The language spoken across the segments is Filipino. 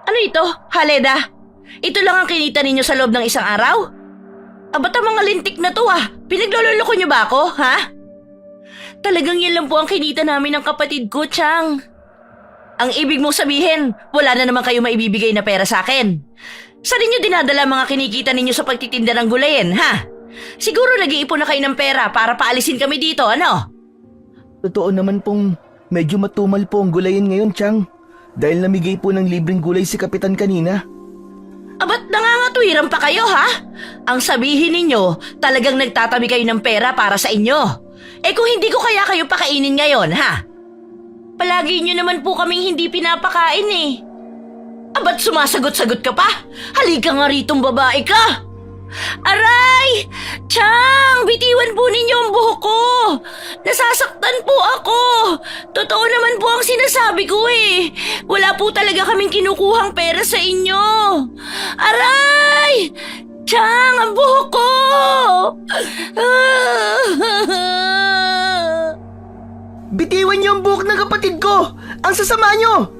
Ano ito, Haleda? Ito lang ang kinita ninyo sa loob ng isang araw? Ba't ang mga lintik na to Pinaglololoko niyo ba ako, ha? Talagang yan lang po ang kinita namin ng kapatid ko, Chang. Ang ibig mong sabihin, wala na naman kayo maibibigay na pera sa akin. Saan ninyo dinadala mga kinikita ninyo sa pagtitinda ng gulayin, ha? Siguro nag-iipon na kayo ng pera para paalisin kami dito, ano? Totoo naman pong medyo matumal po ang gulayin ngayon, Chang. Dahil namigay po ng libreng gulay si Kapitan kanina. Ba't nangangatwiran pa kayo, ha? Ang sabihin ninyo, talagang nagtatabi kayo ng pera para sa inyo. Kung hindi ko kaya kayo pakainin ngayon, ha? Palagi nyo naman po kaming hindi pinapakain ba't sumasagot-sagot ka pa? Halika nga ritong babae ka! Aray! Chang! Bitiwan po ninyo ang buhok ko! Nasasaktan po ako! Totoo naman po ang sinasabi ko Wala po talaga kaming kinukuhang pera sa inyo! Aray! Chang! Ang buhok ko! Bitiwan niyo ang buhok ng kapatid ko! Ang sasama niyo!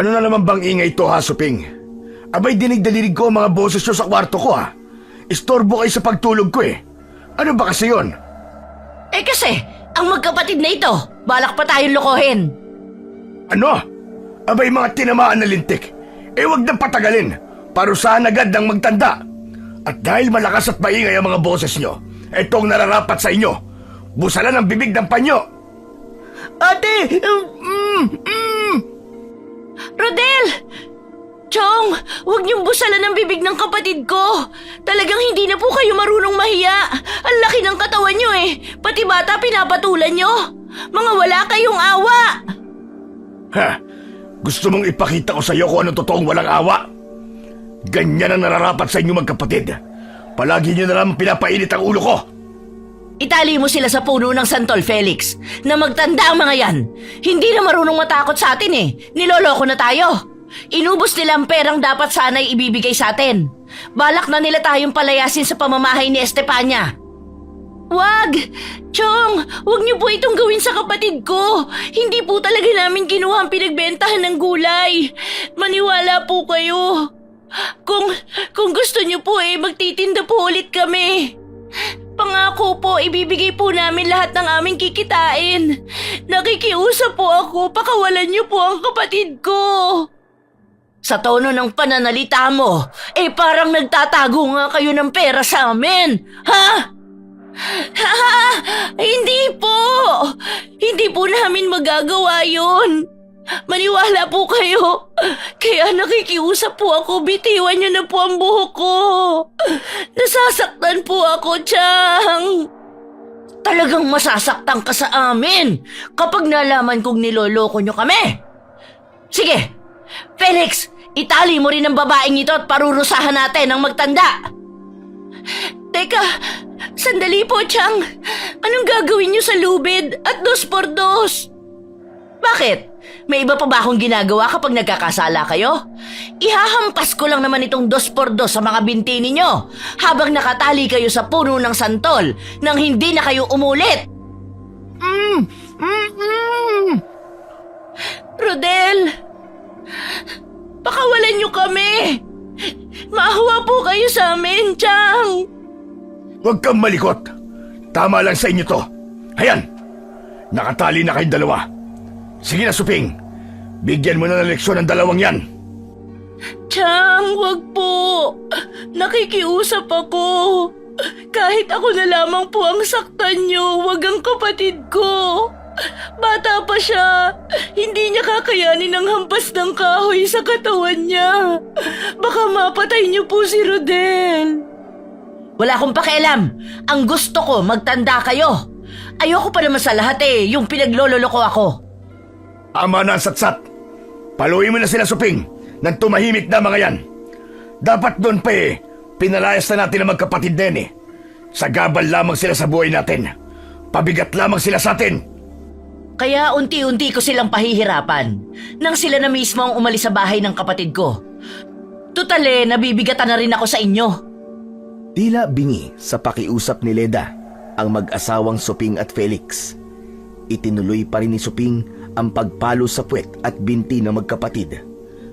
Ano na naman bang ingay ito, Suping? Abay, dinig-dalinig ko ang mga boses nyo sa kwarto ko, Istorbo kayo sa pagtulog ko, Ano ba kasi yon? Kasi, ang magkapatid na ito, balak pa tayong lokohin. Ano? Abay, mga tinamaan na lintik. Wag na patagalin. Parusahan agad ng magtanda. At dahil malakas at maingay ang mga boses nyo, etong nararapat sa inyo. Busalan ang bibig ng panyo. Ate! Rodel! Chong, huwag niyong busalan ang bibig ng kapatid ko. Talagang hindi na po kayo marunong mahiya. Ang laki ng katawan niyo Pati bata pinapatulan niyo. Mga wala kayong awa. Gusto mong ipakita ko sa iyo kung ano totoong walang awa? Ganyan ang nararapat sa inyo magkapatid. Palagi niyo na lang pinapainit ang ulo ko. Itali mo sila sa puno ng santol, Felix. Na magtanda ang mga yan. Hindi na marunong matakot sa atin Niloloko na tayo. Inubos nila ang perang dapat sana'y ibibigay sa atin. Balak na nila tayong palayasin sa pamamahay ni Estefania. Wag! Chong, wag niyo po itong gawin sa kapatid ko. Hindi po talaga namin kinuha ang pinagbentahan ng gulay. Maniwala po kayo. Kung gusto niyo po magtitinda po ulit kami. Pangako po, ibibigay po namin lahat ng aming kikitain. Nakikiusap po ako, pakawalan niyo po ang kapatid ko. Sa tono ng pananalita mo, parang nagtatago nga kayo ng pera sa amin, ha? Hindi po! Hindi po namin magagawa yun. Maniwala po kayo. Kaya nakikiusap po ako, bitiwan niyo na po ang buhok ko. Nasasaktan po ako, Chang. Talagang masasaktan ka sa amin kapag nalaman kong niloloko niyo kami. Sige, Felix, itali mo rin ang babaeng ito at parurusahan natin ang magtanda. Teka, sandali po, Chang. Anong gagawin niyo sa lubid at 2x2? Bakit? May iba pa ba akong ginagawa kapag nagkakasala kayo? Ihahampas ko lang naman itong 2x2 sa mga binti ninyo habang nakatali kayo sa puno ng santol nang hindi na kayo umulit. Rodel! Pakawalan niyo kami! Maawa po kayo sa amin, Chang! Huwag kang malikot. Tama lang sa inyo to. Hayan! Nakatali na kayong dalawa. Sige na, Suping. Bigyan mo na ng leksyon ang dalawang yan. Chang, wag po. Nakikiusap ako. Kahit ako na lamang po ang saktan niyo, wag ang kapatid ko. Bata pa siya. Hindi niya kakayanin ang hampas ng kahoy sa katawan niya. Baka mapatay niyo po si Rodel. Wala akong pakialam. Ang gusto ko, magtanda kayo. Ayoko pa naman sa lahat yung pinaglololoko ako. Ama na ang satsat. Paluin mo na sila, Suping, nang tumahimik na mga yan. Dapat doon pa pinalayas na natin ang magkapatid na yan Sagabal lamang sila sa buhay natin. Pabigat lamang sila sa atin. Kaya unti-unti ko silang pahihirapan nang sila na mismo ang umalis sa bahay ng kapatid ko. Tutale, nabibigatan na rin ako sa inyo. Tila bingi sa pakiusap ni Leda ang mag-asawang Suping at Felix. Itinuloy pa rin ni Suping ang pagpalo sa puwet at binti ng magkapatid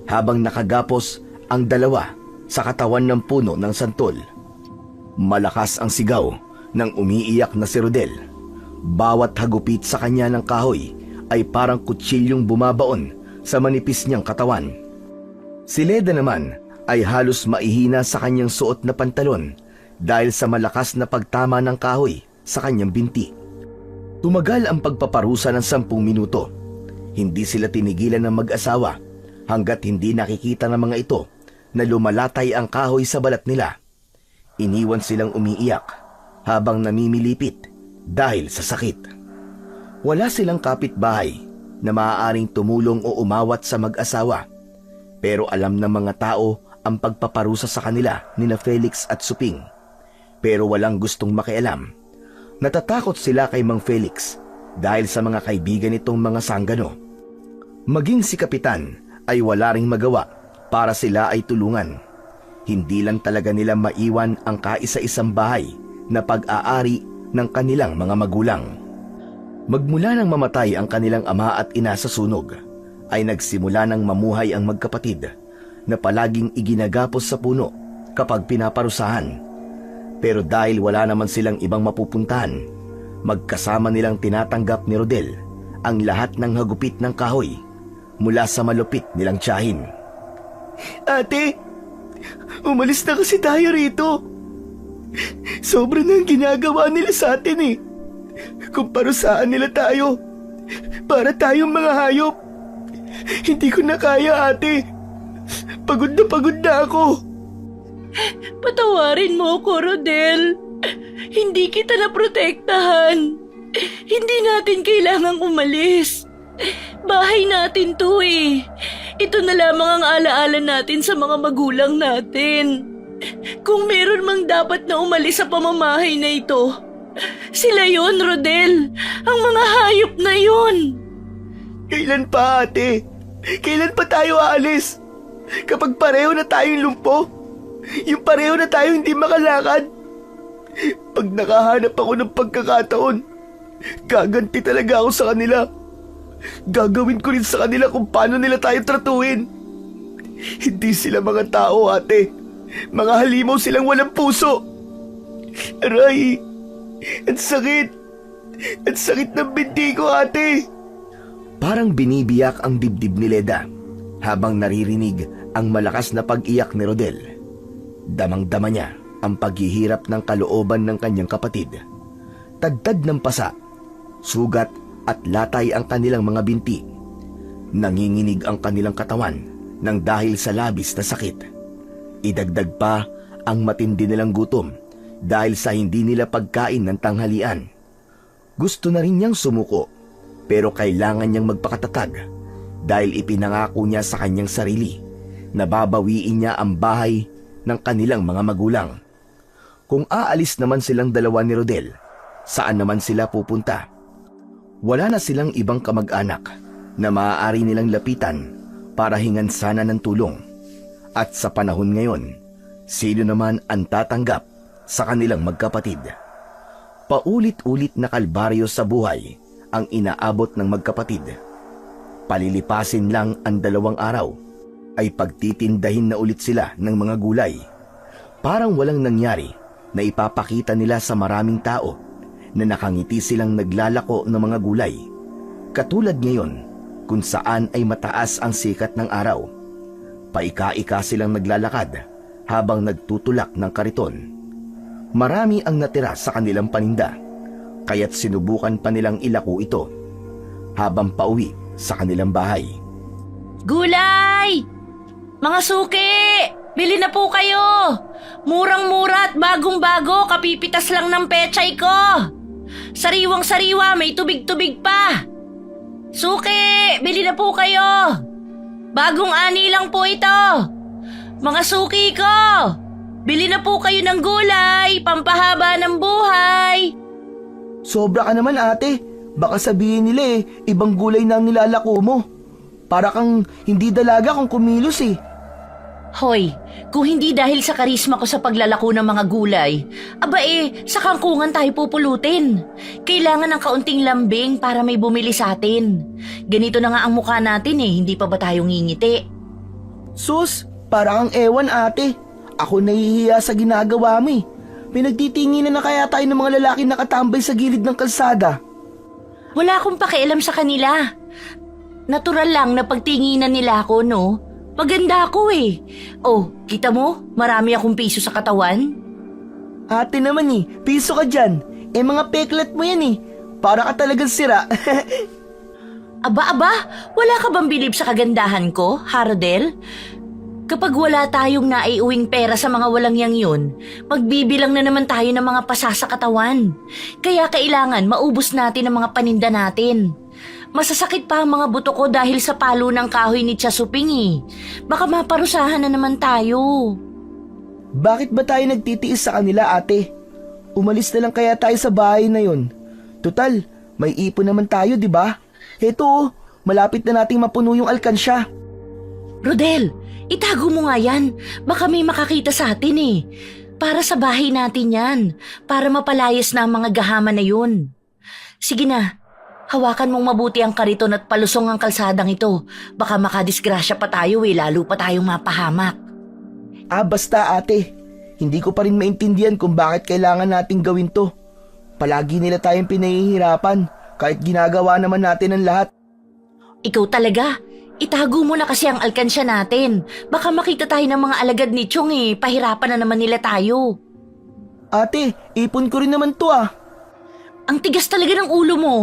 habang nakagapos ang dalawa sa katawan ng puno ng santol. Malakas ang sigaw ng umiiyak na si Rodel. Bawat hagupit sa kanya ng kahoy ay parang kutsilyong bumabaon sa manipis niyang katawan. Si Leda naman ay halos maihina sa kanyang suot na pantalon dahil sa malakas na pagtama ng kahoy sa kanyang binti. Tumagal ang pagpaparusa ng 10 minuto. Hindi sila tinigilan ng mag-asawa hanggat hindi nakikita ng mga ito na lumalatay ang kahoy sa balat nila. Iniwan silang umiiyak habang namimilipit dahil sa sakit. Wala silang kapitbahay na maaaring tumulong o umawat sa mag-asawa, pero alam ng mga tao ang pagpaparusa sa kanila nina Felix at Suping. Pero walang gustong makialam. Natatakot sila kay Mang Felix dahil sa mga kaibigan nitong mga sanggano. Maging si Kapitan ay wala ring magawa para sila ay tulungan. Hindi lang talaga nila maiwan ang kaisa-isang bahay na pag-aari ng kanilang mga magulang. Magmula nang mamatay ang kanilang ama at ina sa sunog, ay nagsimula nang mamuhay ang magkapatid na palaging iginagapos sa puno kapag pinaparusahan. Pero dahil wala naman silang ibang mapupuntahan, magkasama nilang tinatanggap ni Rodel ang lahat ng hagupit ng kahoy mula sa malupit nilang tiyahin. Ate, umalis na kasi tayo rito. Sobra na ang ginagawa nila sa atin eh. Kung parusahan nila tayo, para tayong mga hayop. Hindi ko na kaya, ate. Pagod na ako. Patawarin mo ko, Rodel. Hindi kita naprotektahan. Hindi natin kailangang umalis. Bahay natin to eh. Ito na lamang ang alaala natin sa mga magulang natin. Kung meron mang dapat na umalis sa pamamahay na ito, sila yon, Rodel. Ang mga hayop na yon. Kailan pa, ate? Kailan pa tayo aalis? Kapag pareho na tayong lumpo? Yung pareho na tayo hindi makalakad? Pag nakahanap ako ng pagkakataon, gaganti talaga ako sa kanila. Gagawin ko rin sa kanila kung paano nila tayo tratuhin. Hindi sila mga tao, ate. Mga halimaw silang walang puso. Aray, ang sakit. Ang sakit ng binti ko, ate. Parang binibiyak ang dibdib ni Leda habang naririnig ang malakas na pag-iyak ni Rodel. Damang-dama niya ang paghihirap ng kalooban ng kanyang kapatid. Tadtad ng pasa, sugat at latay ang kanilang mga binti. Nanginginig ang kanilang katawan nang dahil sa labis na sakit. Idagdag pa ang matindi nilang gutom dahil sa hindi nila pagkain ng tanghalian. Gusto na rin niyang sumuko pero kailangan niyang magpakatatag dahil ipinangako niya sa kanyang sarili na babawiin niya ang bahay ng kanilang mga magulang. Kung aalis naman silang dalawa ni Rodel, saan naman sila pupunta? Wala na silang ibang kamag-anak na maaari nilang lapitan para hingan sana ng tulong. At sa panahon ngayon, sino naman ang tatanggap sa kanilang magkapatid? Paulit-ulit na kalbaryo sa buhay ang inaabot ng magkapatid. Palilipasin lang ang 2 araw ay pagtitindahin na ulit sila ng mga gulay. Parang walang nangyari na ipapakita nila sa maraming tao na nakangiti silang naglalako ng mga gulay. Katulad ngayon kung saan ay mataas ang sikat ng araw. Paika-ika silang naglalakad habang nagtutulak ng kariton. Marami ang natira sa kanilang paninda, kaya't sinubukan pa nilang ilako ito habang pauwi sa kanilang bahay. Gulay! Mga suki! Bili na po kayo! Murang-mura at bagong-bago, kapipitas lang ng pechay ko! Sariwang-sariwa, may tubig-tubig pa! Suki! Bili na po kayo! Bagong ani lang po ito! Mga suki ko! Bili na po kayo ng gulay, pampahaba ng buhay! Sobra ka naman, ate. Baka sabihin nila ibang gulay na ang nilalako mo. Para kang hindi dalaga kung kumilos eh. Hoy, kung hindi dahil sa karisma ko sa paglalako ng mga gulay, sa kangkungan tayo pupulutin. Kailangan ng kaunting lambing para may bumili sa atin. Ganito na nga ang mukha natin hindi pa ba tayo ngingiti? Sus, para kang ewan ate. Ako nahihiya sa ginagawa mo eh. Pinagtitinginan na kaya tayo ng mga lalaki nakatambay sa gilid ng kalsada. Wala akong pakialam sa kanila. Natural lang na pagtinginan nila ako, no? Maganda ako eh. Oh, kita mo? Marami akong piso sa katawan. Ate naman eh, piso ka dyan. Eh mga peklat mo yan eh. Para ka talagang sira. Aba, wala ka bang bilib sa kagandahan ko, Harodel? Kapag wala tayong naiuwing pera sa mga walang yang yun, magbibilang na naman tayo ng mga pasa sa katawan. Kaya kailangan maubos natin ang mga paninda natin. Masasakit pa ang mga buto ko dahil sa palo ng kahoy ni Chasuping eh. Baka maparusahan na naman tayo. Bakit ba tayo nagtitiis sa kanila ate? Umalis na lang kaya tayo sa bahay na yon. Tutal, may ipon naman tayo di ba? Heto oh, malapit na nating mapuno yung alkansya. Rodel, itago mo nga yan. Baka may makakita sa atin eh. Para sa bahay natin yan. Para mapalayas na ang mga gahaman na yun. Sige na, hawakan mong mabuti ang kariton at palusong ang kalsadang ito. Baka makadisgrasya pa tayo eh, lalo pa tayong mapahamak. Basta ate, hindi ko pa rin maintindihan kung bakit kailangan nating gawin to. Palagi nila tayong pinahihirapan kahit ginagawa naman natin ang lahat. Ikaw talaga. Itago mo na kasi ang alkansya natin. Baka makita tayo ng mga alagad ni Chong eh. Pahirapan na naman nila tayo. Ate, ipon ko rin naman to ah. Ang tigas talaga ng ulo mo.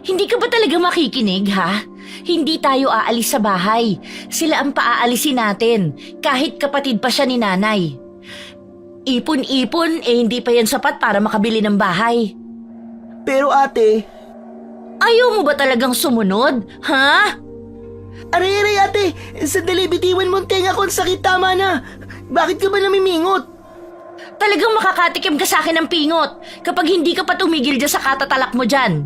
Hindi ka ba talaga makikinig ha? Hindi tayo aalis sa bahay. Sila ang paaalisin natin. Kahit kapatid pa siya ni nanay. Ipon-ipon eh hindi pa yan sapat para makabili ng bahay. Pero ate... Ayaw mo ba talagang sumunod? Ha? Aray ate, sandali bitiwan mo ang tenga ko, ang sakit, tama na. Bakit ka ba namimingot? Talagang makakatikim ka sa akin ng pingot kapag hindi ka pa tumigil dyan sa katatalak mo dyan.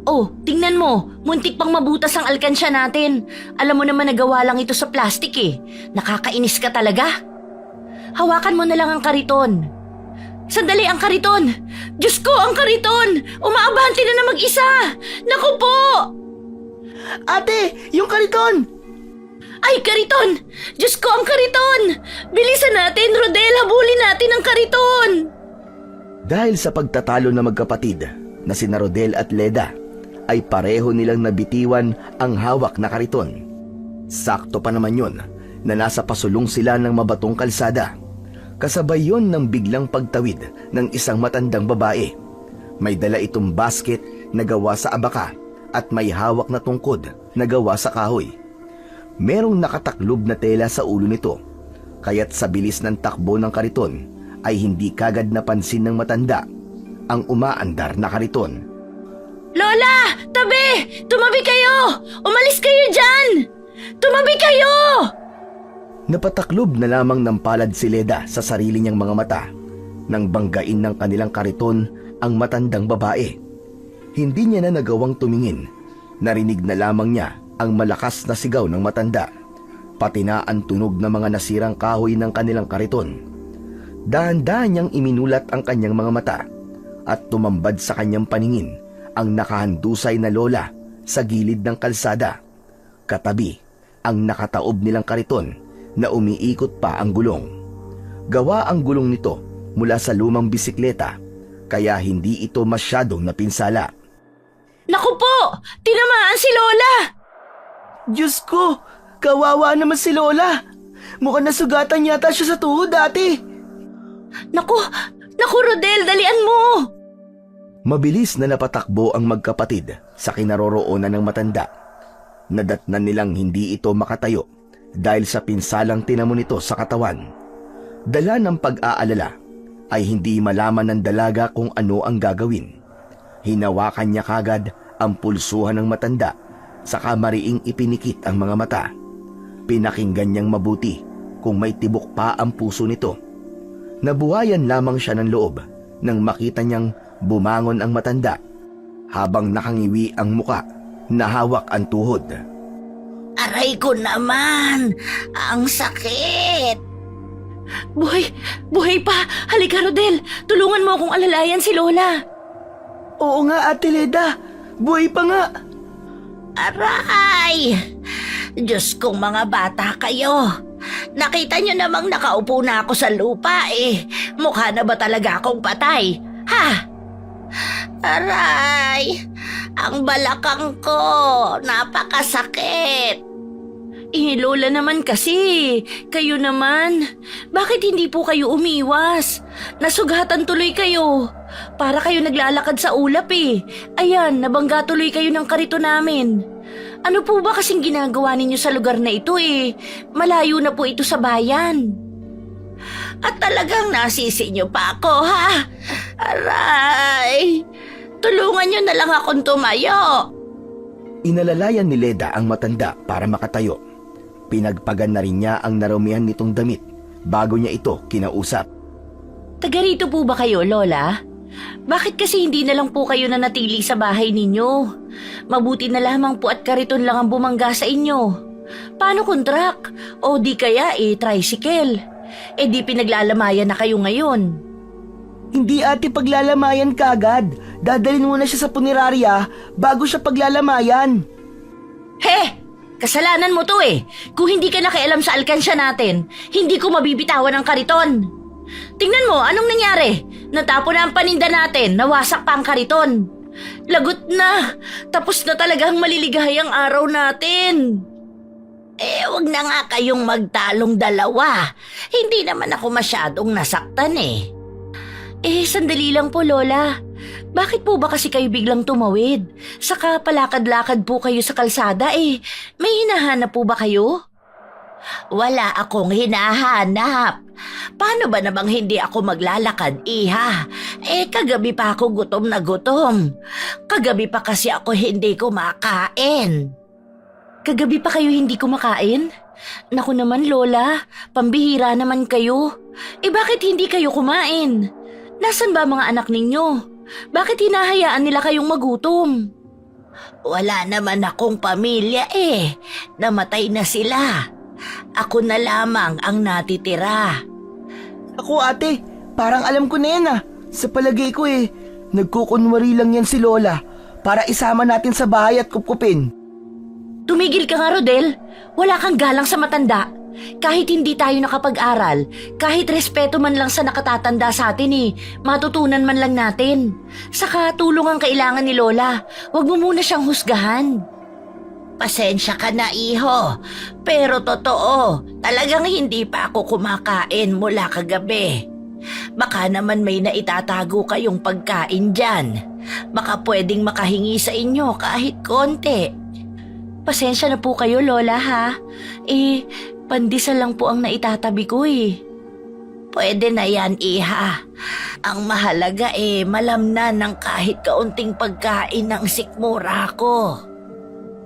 Oh, tingnan mo, muntik pang mabutas ang alkansya natin. Alam mo naman nagawa lang ito sa plastik eh. Nakakainis ka talaga. Hawakan mo na lang ang kariton. Sandali ang kariton! Diyos ko, ang kariton! Umaabante na na mag-isa! Naku po! Ate, yung kariton! Ay, kariton! Diyos ko, ang kariton! Bilisan natin, Rodel! Habulin natin ang kariton! Dahil sa pagtatalo ng magkapatid na sina Rodel at Leda, ay pareho nilang nabitiwan ang hawak na kariton. Sakto pa naman yun na nasa pasulong sila ng mabatong kalsada. Kasabay yon ng biglang pagtawid ng isang matandang babae. May dala itong basket na gawa sa abaka at may hawak na tungkod na gawa sa kahoy. Merong nakataklob na tela sa ulo nito, kaya't sa bilis ng takbo ng kariton ay hindi kagad napansin ng matanda ang umaandar na kariton. Lola! Tabi! Tumabi kayo! Umalis kayo dyan! Tumabi kayo! Napataklob na lamang ng palad si Leda sa sarili niyang mga mata nang banggain ng kanilang kariton ang matandang babae. Hindi niya na nagawang tumingin. Narinig na lamang niya ang malakas na sigaw ng matanda, pati na ang tunog ng mga nasirang kahoy ng kanilang kariton. Dahan-dahan niyang iminulat ang kanyang mga mata at tumambad sa kanyang paningin ang nakahandusay na lola sa gilid ng kalsada. Katabi ang nakataob nilang kariton na umiikot pa ang gulong. Gawa ang gulong nito mula sa lumang bisikleta, kaya hindi ito masyadong napinsala. Naku po! Tinamaan si Lola! Diyos ko! Kawawa naman si Lola! Mukhang nasugatan yata siya sa tuhod dati. Naku! Naku, Rodel! Dalian mo! Mabilis na napatakbo ang magkapatid sa kinaroroonan ng matanda. Nadatnan nilang hindi ito makatayo dahil sa pinsalang tinamo nito sa katawan. Dala ng pag-aalala ay hindi malaman ng dalaga kung ano ang gagawin. Hinawakan niya kagad ang pulsuhan ng matanda saka mariing ipinikit ang mga mata. Pinakinggan niyang mabuti kung may tibok pa ang puso nito. Nabuhayan lamang siya ng loob nang makita niyang bumangon ang matanda habang nakangiwi ang muka na hawak ang tuhod. Aray ko naman! Ang sakit! Buhay pa! Halika, Rodel! Tulungan mo akong alalayan si Lola! Oo nga, Ate Leda. Buhay pa nga. Aray! Diyos kong mga bata kayo. Nakita niyo namang nakaupo na ako sa lupa eh. Mukha na ba talaga akong patay? Ha? Aray! Ang balakang ko! Napakasakit! Lola naman kasi. Kayo naman. Bakit hindi po kayo umiwas? Nasugatan tuloy kayo. Para kayo naglalakad sa ulap eh. Ayan, nabangga tuloy kayo ng karito namin. Ano po ba kasing ginagawa ninyo sa lugar na ito eh? Malayo na po ito sa bayan. At talagang nasisi niyo pa ako, ha? Aray! Tulungan niyo na lang akong tumayo. Inalalayan ni Leda ang matanda para makatayo. Pinagpagan na rin niya ang narumihan nitong damit bago niya ito kinausap. Taga rito po ba kayo, Lola? Bakit kasi hindi na lang po kayo nanatili sa bahay ninyo? Mabuti na lamang po at kariton lang ang bumangga sa inyo. Paano kung truck? O di kaya tricycle? Di pinaglalamayan na kayo ngayon. Hindi ate paglalamayan kagad. Dadalhin muna siya sa punerarya bago siya paglalamayan. He! Kasalanan mo to eh. Kung hindi ka nakialam sa alkansya natin, hindi ko mabibitawan ang kariton. Tingnan mo, anong nangyari? Natapon na ang paninda natin, nawasak pa ang kariton. Lagot na. Tapos na talagang maliligayang araw natin. Wag na nga kayong magtalong dalawa. Hindi naman ako masyadong nasaktan eh. Sandali lang po, Lola. Bakit po ba kasi kayo biglang tumawid? Saka palakad-lakad po kayo sa kalsada eh. May hinahanap po ba kayo? Wala akong hinahanap. Paano ba namang hindi ako maglalakad, iha? Kagabi pa ako gutom na gutom. Kagabi pa kasi ako hindi kumakain. Kagabi pa kayo hindi kumakain? Naku naman, Lola. Pambihira naman kayo. Bakit hindi kayo kumain? Nasaan ba mga anak ninyo? Bakit hinahayaan nila kayong magutom? Wala naman akong pamilya eh. Namatay na sila. Ako na lamang ang natitira. Ako ate, parang alam ko na yan ah. Sa palagay ko nagkukunwari lang yan si Lola para isama natin sa bahay at kupkupin. Tumigil ka nga, Rodel. Wala kang galang sa matanda. Kahit hindi tayo nakapag-aral, kahit respeto man lang sa nakatatanda sa atin matutunan man lang natin. Saka tulong ang kailangan ni Lola. Huwag mo muna siyang husgahan. Pasensya ka na, iho. Pero totoo, talagang hindi pa ako kumakain mula kagabi. Baka naman may naitatago kayong pagkain dyan. Baka pwedeng makahingi sa inyo kahit konti. Pasensya na po kayo, Lola, ha? Pandesal lang po ang naitatabi ko Pwede na yan, iha. Ang mahalaga malamnan ng kahit kaunting pagkain ng sikmura ko.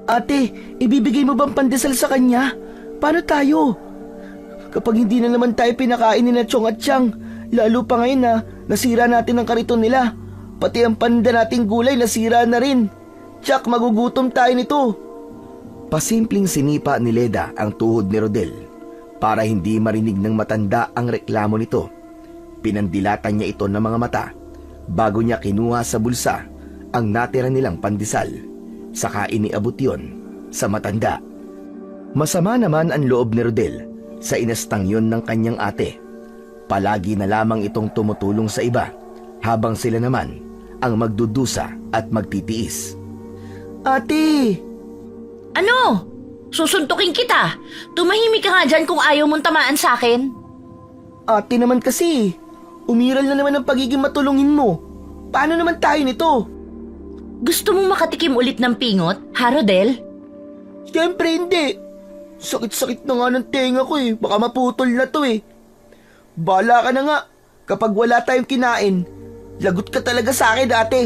Ate, ibibigay mo bang pandesal sa kanya? Paano tayo? Kapag hindi na naman tayo pinakain ni na Chong at Chang, lalo pa ngayon na nasira natin ang kariton nila. Pati ang paninda nating gulay nasira na rin. Tsak, magugutom tayo nito. Pasimpleng sinipa ni Leda ang tuhod ni Rodel para hindi marinig ng matanda ang reklamo nito. Pinandilatan niya ito ng mga mata bago niya kinuha sa bulsa ang natira nilang pandesal. Saka iniabot yon sa matanda. Masama naman ang loob ni Rodel sa inastang yon ng kanyang ate. Palagi na lamang itong tumutulong sa iba habang sila naman ang magdudusa at magtitiis. Ate! Ano? Susuntukin kita. Tumahimik ka nga dyan kung ayaw mong tamaan sa akin. Ate naman kasi, umiral na naman ang pagiging matulungin mo. Paano naman tayo nito? Gusto mong makatikim ulit ng pingot, ha, Rodel? Siyempre hindi. Sakit-sakit na nga ng tenga ko baka maputol na to Bala ka na nga. Kapag wala tayong kinain, lagot ka talaga sa akin ate.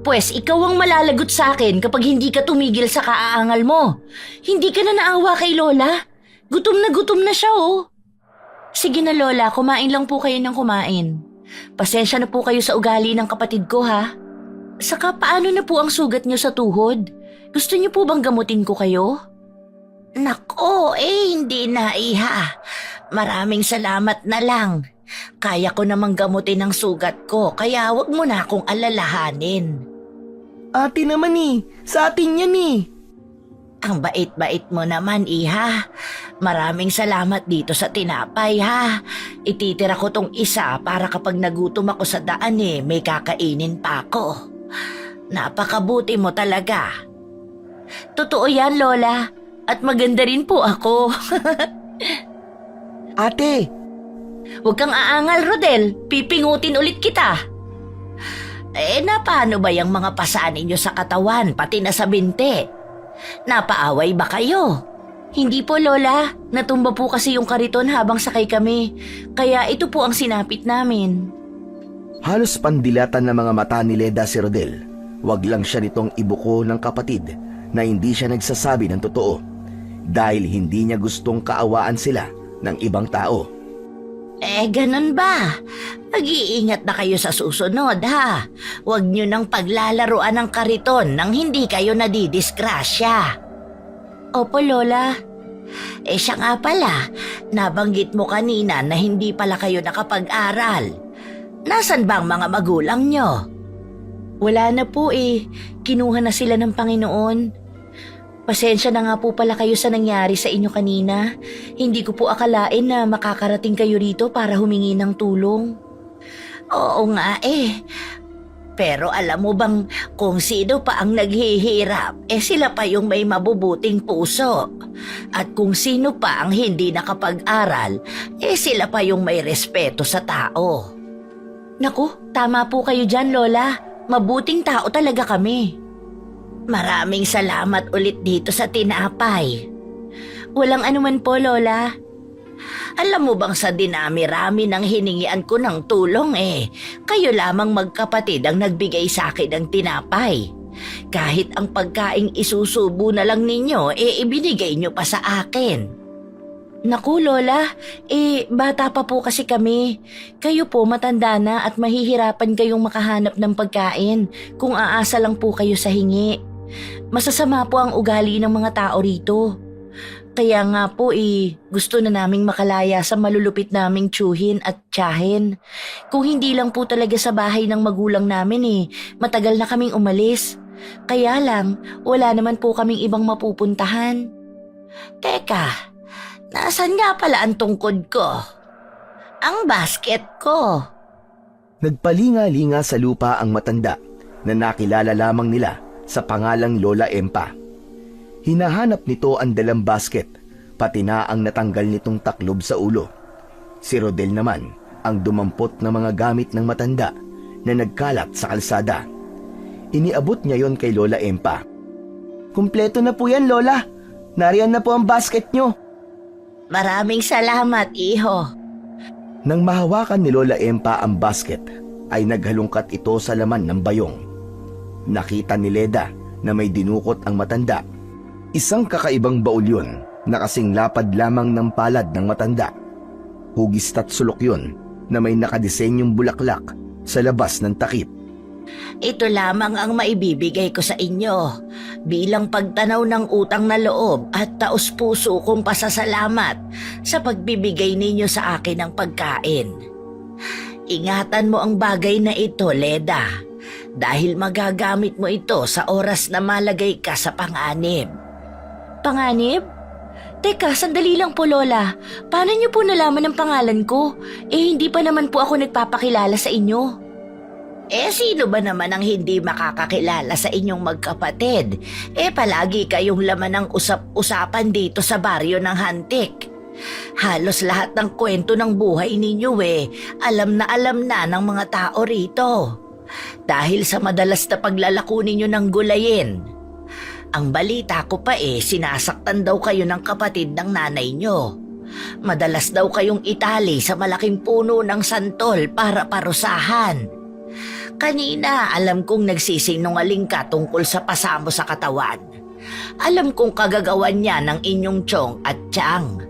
Pwes ikaw ang malalagot sa akin kapag hindi ka tumigil sa kaaangal mo. Hindi ka na naawa kay Lola. Gutom na siya Sige na, Lola, kumain lang po kayo ng kumain. Pasensya na po kayo sa ugali ng kapatid ko, ha? Saka paano na po ang sugat niyo sa tuhod? Gusto niyo po bang gamutin ko kayo? Nako, hindi na, iha. Maraming salamat na lang. Kaya ko namang gamutin ang sugat ko, kaya wag mo na akong alalahanin. Ate naman sa atin yan Ang bait-bait mo naman, Iha. Maraming salamat dito sa tinapay, ha. Ititira ko tong isa para kapag nagutom ako sa daan may kakainin pa ako. Napakabuti mo talaga. Totoo yan, Lola. At maganda rin po ako. Ate, Huwag kang aangal, Rodel. Pipingutin ulit kita. Na paano ba yung mga pasa ninyo sa katawan, pati na sa binte? Napaaway ba kayo? Hindi po, Lola. Natumba po kasi yung kariton habang sakay kami. Kaya ito po ang sinapit namin. halos pandilatan ng mga mata ni Leda si Rodel. Wag lang siya nitong ibuko ng kapatid na hindi siya nagsasabi ng totoo dahil hindi niya gustong kaawaan sila ng ibang tao. Ganun ba? Mag-iingat na kayo sa susunod, ha? Huwag nyo nang paglalaruan ng kariton nang hindi kayo nadidisgrasya. Opo, Lola. Siya nga pala, nabanggit mo kanina na hindi pala kayo nakapag-aral. Nasaan ba ang mga magulang nyo? Wala na po Kinuha na sila ng Panginoon. Pasensya na nga po pala kayo sa nangyari sa inyo kanina. Hindi ko po akalain na makakarating kayo rito para humingi ng tulong. Oo nga Pero alam mo bang kung sino pa ang naghihirap, sila pa yung may mabubuting puso. At kung sino pa ang hindi nakapag-aral, sila pa yung may respeto sa tao. Naku, tama po kayo dyan, Lola. Mabuting tao talaga kami. Maraming salamat ulit dito sa tinapay. Walang anuman po, Lola. Alam mo bang sa dinami-rami ng hiningian ko ng tulong kayo lamang magkapatid ang nagbigay sa akin ng tinapay. Kahit ang pagkaing isusubo na lang ninyo, ibinigay nyo pa sa akin. Naku, Lola, bata pa po kasi kami. Kayo po matanda na at mahihirapan kayong makahanap ng pagkain kung aasa lang po kayo sa hingi. Masasama po ang ugali ng mga tao rito. Kaya nga po gusto na naming makalaya sa malulupit naming tsuhin at tiyahin. Kung hindi lang po talaga sa bahay ng magulang namin matagal na kaming umalis. Kaya lang, wala naman po kaming ibang mapupuntahan. Teka, nasaan nga pala ang tungkod ko? Ang basket ko. Nagpalinga-linga sa lupa ang matanda na nakilala lamang nila sa pangalang Lola Empa. Hinahanap nito ang dalang basket, pati na ang natanggal nitong taklob sa ulo. Si Rodel naman ang dumampot ng mga gamit ng matanda na nagkalat sa kalsada. Iniabot niya yon kay Lola Empa. Kumpleto na po yan, Lola. Nariyan na po ang basket nyo. Maraming salamat, iho. Nang mahawakan ni Lola Empa ang basket, ay naghalungkat ito sa laman ng bayong. Nakita ni Leda na may dinukot ang matanda. Isang kakaibang baul yun na kasing lapad lamang ng palad ng matanda. Hugis at sulok yun na may nakadisenyong bulaklak sa labas ng takip. Ito lamang ang maibibigay ko sa inyo bilang pagtanaw ng utang na loob at taos-puso kong pasasalamat sa pagbibigay ninyo sa akin ng pagkain. Ingatan mo ang bagay na ito, Leda, dahil magagamit mo ito sa oras na malagay ka sa panganib. Panganib? Teka, sandali lang po, Lola. Paano niyo po nalaman ang pangalan ko? Hindi pa naman po ako nagpapakilala sa inyo. Sino ba naman ang hindi makakakilala sa inyong magkapatid? Palagi kayong laman ng usap-usapan dito sa baryo ng Hantik. Halos lahat ng kwento ng buhay ninyo alam na ng mga tao rito. Dahil sa madalas na paglalako ninyo ng gulayin. Ang balita ko pa sinasaktan daw kayo ng kapatid ng nanay nyo. Madalas daw kayong itali sa malaking puno ng santol para parusahan. Kanina alam kong nagsisinungaling ka tungkol sa pasamo sa katawan. Alam kong kagagawan niya ng inyong tiyong at tiyang.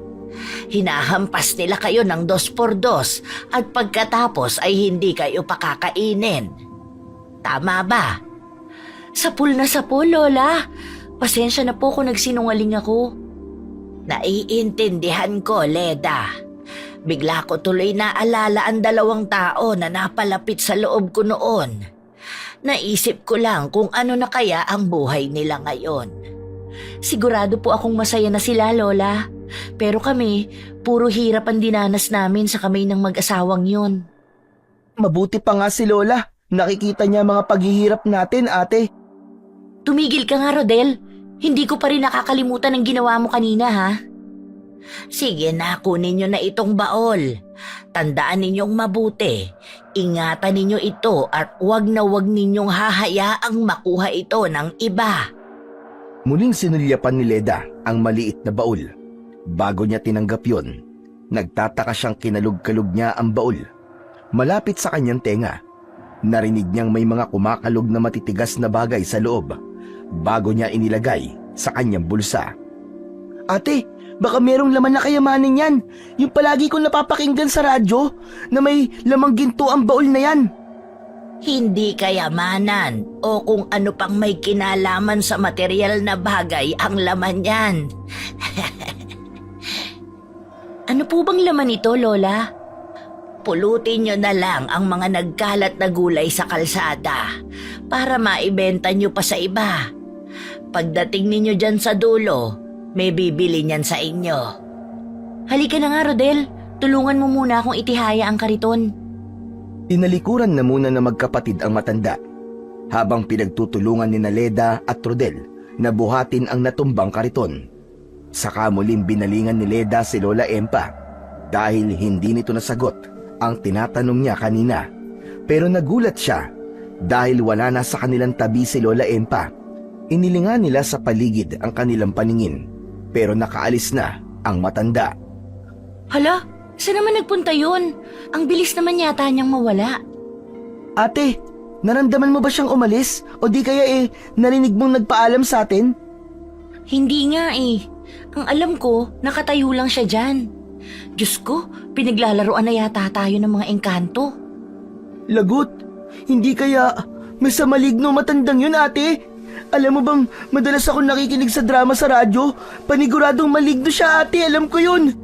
Hinahampas nila kayo ng 2x2 at pagkatapos ay hindi kayo pakakainin. Tama ba? Sapul na sapul, Lola. Pasensya na po kung nagsinungaling ako. Naiintindihan ko, Leda. Bigla ko tuloy naalala ang 2 tao na napalapit sa loob ko noon. Naisip ko lang kung ano na kaya ang buhay nila ngayon. Sigurado po akong masaya na sila, Lola. Pero kami, puro hirap ang dinanas namin sa kamay ng mag-asawang yun. Mabuti pa nga si Lola. Nakikita niya mga paghihirap natin, ate. Tumigil ka nga, Rodel. Hindi ko pa rin nakakalimutan ang ginawa mo kanina, ha? Sige na, kunin nyo na itong baol. Tandaan ninyong mabuti. Ingatan ninyo ito at wag na wag ninyong hahayaang makuha ito ng iba. Muling sinulyapan ni Leda ang maliit na baul. Bago niya tinanggap yon, nagtataka siyang kinalog-kalog niya ang baul. Malapit sa kanyang tenga, narinig niyang may mga kumakalog na matitigas na bagay sa loob bago niya inilagay sa kanyang bulsa. Ate, baka merong laman na kayamanin yan. Yung palagi kong napapakinggan sa radyo na may lamang ginto ang baul na yan. Hindi kayamanan o kung ano pang may kinalaman sa material na bagay ang laman yan. Ano po bang laman ito, Lola? Pulutin nyo na lang ang mga nagkalat na gulay sa kalsada para maibenta nyo pa sa iba. Pagdating ninyo dyan sa dulo, may bibili niyan sa inyo. Halika na nga, Rodel. Tulungan mo muna akong itihaya ang kariton. Tinalikuran na muna ng magkapatid ang matanda habang pinagtutulungan ni Leda at Rodel na buhatin ang natumbang kariton. Saka muling binalingan ni Leda si Lola Empa dahil hindi nito nasagot ang tinatanong niya kanina. Pero nagulat siya dahil wala na sa kanilang tabi si Lola Empa. Inilingan nila sa paligid ang kanilang paningin pero nakaalis na ang matanda. Hala, saan naman nagpunta yun? Ang bilis naman yata niyang mawala. Ate, naramdaman mo ba siyang umalis o di kaya narinig mong nagpaalam sa atin? Hindi nga eh. Ang alam ko, nakatayo lang siya dyan. Diyos ko, pinaglalaroan na yata tayo ng mga engkanto. Lagot, hindi kaya may sa maligno matandang yun, ate? Alam mo bang madalas ako nakikinig sa drama sa radyo? Paniguradong maligno siya, ate. Alam ko yun.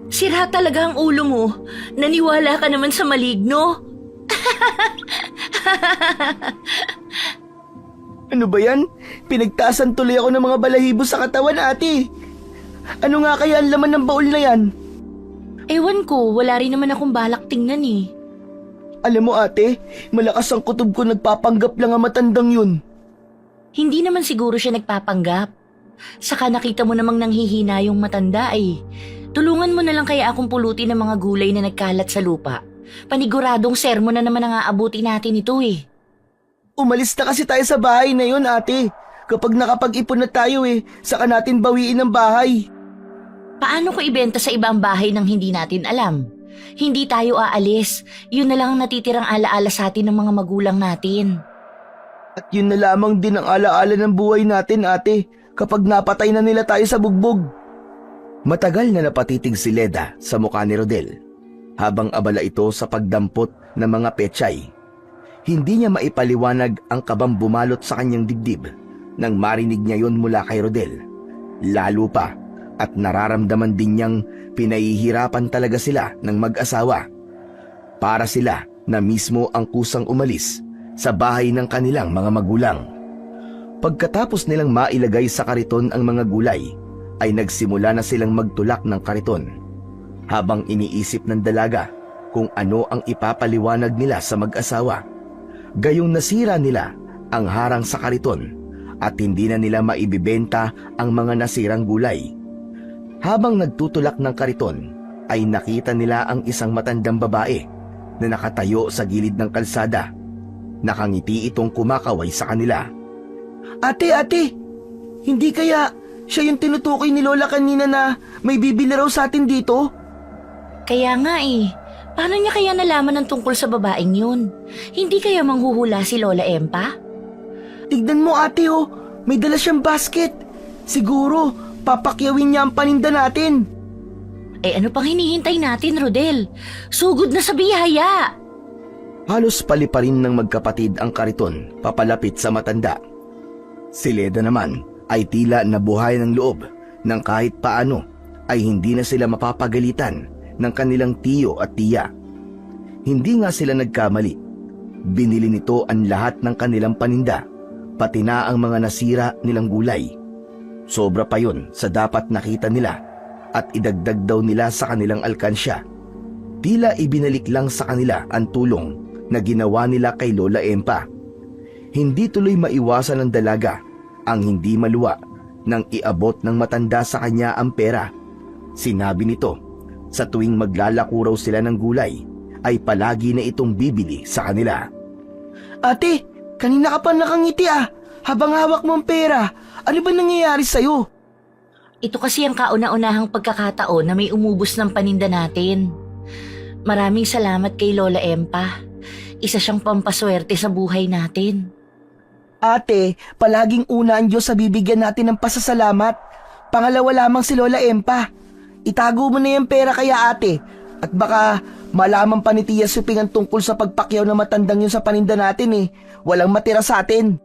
Sira talaga ang ulo mo. Naniwala ka naman sa maligno. Ano ba yan? Pinagtaasan tuloy ako ng mga balahibo sa katawan, ate. Ano nga kaya ang laman ng baul na yan? Ewan ko, wala rin naman akong balak tingnan eh. Alam mo, ate, malakas ang kutob ko, nagpapanggap lang ang matandang yun. Hindi naman siguro siya nagpapanggap. Saka nakita mo namang nanghihina yung matanda eh. Tulungan mo na lang kaya akong pulutin ng mga gulay na nagkalat sa lupa. Paniguradong sermon na naman ang aabuti natin ito eh. Umalis na kasi tayo sa bahay na yun, ate. Kapag nakapag-ipon na tayo saka natin bawiin ang bahay. Paano ko ibenta sa ibang bahay nang hindi natin alam? Hindi tayo aalis. Yun na lang ang natitirang alaala sa atin ng mga magulang natin. At yun na lamang din ang alaala ng buhay natin, ate, kapag napatay na nila tayo sa bugbog. Matagal na napatitig si Leda sa mukha ni Rodel habang abala ito sa pagdampot ng mga pechay. Hindi niya maipaliwanag ang kabang bumalot sa kanyang dibdib nang marinig niya yon mula kay Rodel. Lalo pa at nararamdaman din niyang pinahihirapan talaga sila ng mag-asawa. Para sila na mismo ang kusang umalis sa bahay ng kanilang mga magulang. Pagkatapos nilang mailagay sa kariton ang mga gulay, ay nagsimula na silang magtulak ng kariton habang iniisip ng dalaga kung ano ang ipapaliwanag nila sa mag-asawa. Gayong nasira nila ang harang sa kariton at hindi na nila maibibenta ang mga nasirang gulay. Habang nagtutulak ng kariton ay nakita nila ang isang matandang babae na nakatayo sa gilid ng kalsada. Nakangiti itong kumakaway sa kanila. Ate, hindi kaya siya yung tinutukoy ni Lola kanina na may bibili raw sa atin dito? Kaya nga eh. Paano niya kaya nalaman ng tungkol sa babaeng yun? Hindi kaya manghuhula si Lola Empa? Tignan mo, ate, may dala siyang basket. Siguro, papakyawin niya ang paninda natin. Eh ano pang hinihintay natin, Rodel? Sugod na sa biyaya. Halos paliparin ng magkapatid ang kariton papalapit sa matanda. Si Leda naman ay tila nabuhay ng loob nang kahit paano ay hindi na sila mapapagalitan ng kanilang tiyo at tiya. Hindi nga sila nagkamali. Binili nito ang lahat ng kanilang paninda, pati na ang mga nasira nilang gulay. Sobra pa yun sa dapat nakita nila at idagdag daw nila sa kanilang alkansya. Tila ibinalik lang sa kanila ang tulong na ginawa nila kay Lola Empa. Hindi tuloy maiwasan ng dalaga ang hindi maluwa nang iabot ng matanda sa kanya ang pera. Sinabi nito, sa tuwing maglalako raw sila ng gulay, ay palagi na itong bibili sa kanila. Ate, kanina ka pa nakangiti habang hawak mo ang pera. Ano ba nangyayari sa'yo? Ito kasi ang kauna-unahang pagkakataon na may umubos ng paninda natin. Maraming salamat kay Lola Empa. Isa siyang pampaswerte sa buhay natin. Ate, palaging una ang Diyos sa bibigyan natin ng pasasalamat. Pangalawa lamang si Lola Empa. Itago mo na yung pera kaya ate. At baka malaman pa ni Tia Suping ang tungkol sa pagpakyaw na matandang yun sa paninda natin. Walang matira sa atin.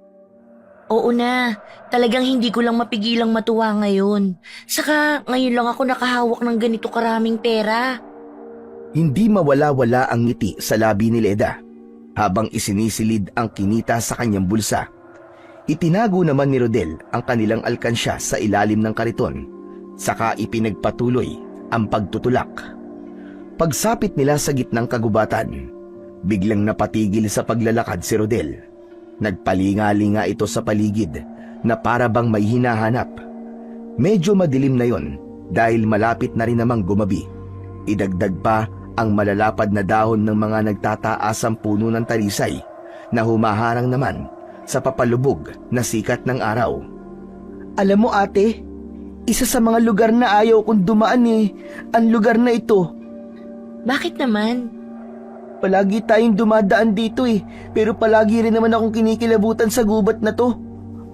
Oo na, talagang hindi ko lang mapigilang matuwa ngayon. Saka ngayon lang ako nakahawak ng ganito karaming pera. Hindi mawala-wala ang ngiti sa labi ni Leda habang isinisilid ang kinita sa kanyang bulsa. Itinago naman ni Rodel ang kanilang alkansya sa ilalim ng kariton, saka ipinagpatuloy ang pagtutulak. Pagsapit nila sa gitnang kagubatan, biglang napatigil sa paglalakad si Rodel. Nagpalinga-linga ito sa paligid na para bang may hinahanap. Medyo madilim na yon dahil malapit na rin namang gumabi. Idagdag pa ang malalapad na dahon ng mga nagtataasang puno ng talisay na humaharang naman sa papalubog na sikat ng araw. Alam mo ate, isa sa mga lugar na ayaw kong dumaan ang lugar na ito. Bakit naman? Palagi tayong dumadaan dito pero palagi rin naman akong kinikilabutan sa gubat na to.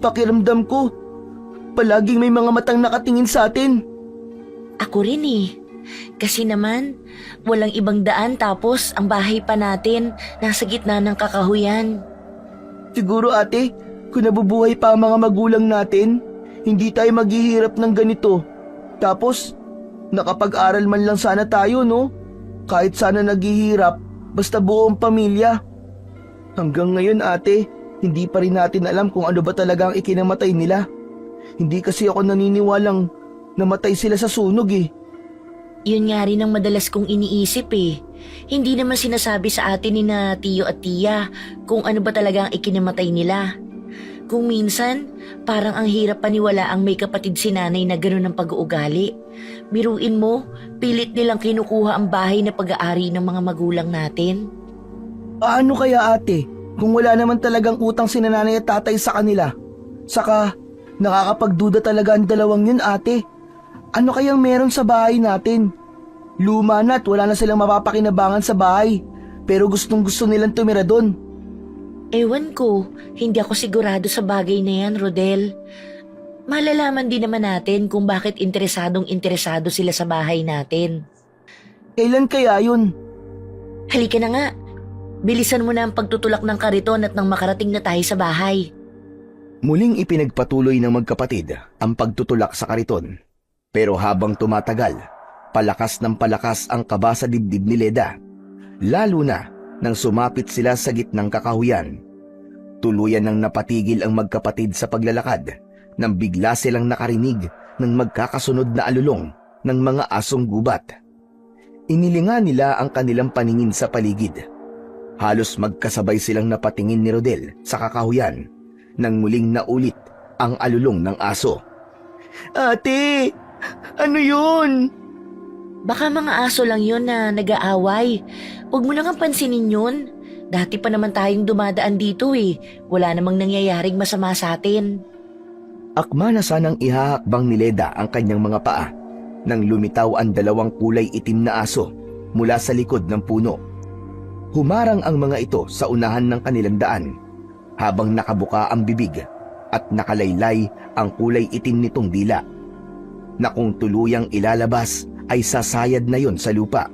Pakiramdam ko, palaging may mga matang nakatingin sa atin. Ako rin Kasi naman, walang ibang daan tapos ang bahay pa natin nasa gitna ng kakahuyan. Siguro ate, kung nabubuhay pa ang mga magulang natin, hindi tayo maghihirap ng ganito. Tapos, nakapag-aral man lang sana tayo, no? Kahit sana naghihirap, basta buong pamilya. Hanggang ngayon ate, hindi pa rin natin alam kung ano ba talaga ang ikinamatay nila. Hindi kasi ako naniniwalang namatay sila sa sunog Yun nga rin ang madalas kong iniisip Hindi naman sinasabi sa atin ni na Tiyo at Tia kung ano ba talaga ang ikinamatay nila. Kung minsan, parang ang hirap paniwala ang may kapatid si nanay na gano'n ang pag-uugali. Biruin mo, pilit nilang kinukuha ang bahay na pag-aari ng mga magulang natin. Paano kaya ate, kung wala naman talagang utang si nanay at tatay sa kanila? Saka, nakakapagduda talaga ang dalawang yun ate. Ano kayang meron sa bahay natin? Luma na at wala na silang mapapakinabangan sa bahay, pero gustong gusto nilang tumira doon. Ewan ko, hindi ako sigurado sa bagay na yan, Rodel. Malalaman din naman natin kung bakit interesado sila sa bahay natin. Kailan kaya yun? Halika na nga. Bilisan mo na ang pagtutulak ng kariton at nang makarating na tayo sa bahay. Muling ipinagpatuloy ng magkapatid ang pagtutulak sa kariton. Pero habang tumatagal, palakas ng palakas ang kaba sa dibdib ni Leda. Lalo na nang sumapit sila sa gitnang kakahuyan. Tuluyan nang napatigil ang magkapatid sa paglalakad nang bigla silang nakarinig ng magkakasunod na alulong ng mga asong gubat. Inilinga nila ang kanilang paningin sa paligid. Halos magkasabay silang napatingin ni Rodel sa kakahuyan nang muling naulit ang alulong ng aso. Ate! Ano yun? Baka mga aso lang yun na nag-aaway. Huwag mo nang pansinin yun. Dati pa naman tayong dumadaan dito Wala namang nangyayaring masama sa atin. Akma na sanang ihahakbang ni Leda ang kanyang mga paa nang lumitaw ang dalawang kulay itim na aso mula sa likod ng puno. Humarang ang mga ito sa unahan ng kanilang daan habang nakabuka ang bibig at nakalaylay ang kulay itim nitong dila na kung tuluyang ilalabas ay sasayad na yon sa lupa.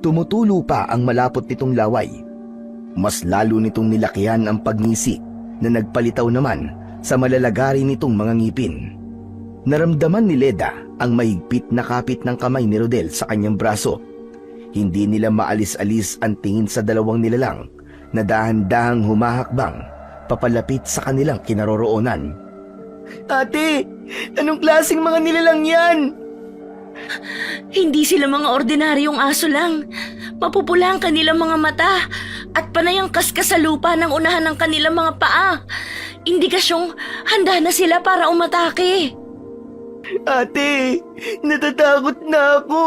Tumutulo pa ang malapot nitong laway. Mas lalo nitong nilakihan ang pagngisi na nagpalitaw naman sa malalagari nitong mga ngipin. Naramdaman ni Leda ang mahigpit na kapit ng kamay ni Rodel sa kanyang braso. Hindi nila maalis-alis ang tingin sa dalawang nilalang na dahan-dahang humahakbang papalapit sa kanilang kinaroroonan. Ate, anong klaseng mga nilalang yan? Hindi sila mga ordinaryong aso lang. Mapupula ang kanilang mga mata at panay ang kaskas sa lupa ng unahan ng kanilang mga paa. Indikasyong handa na sila para umatake. Ate, natatakot na ako.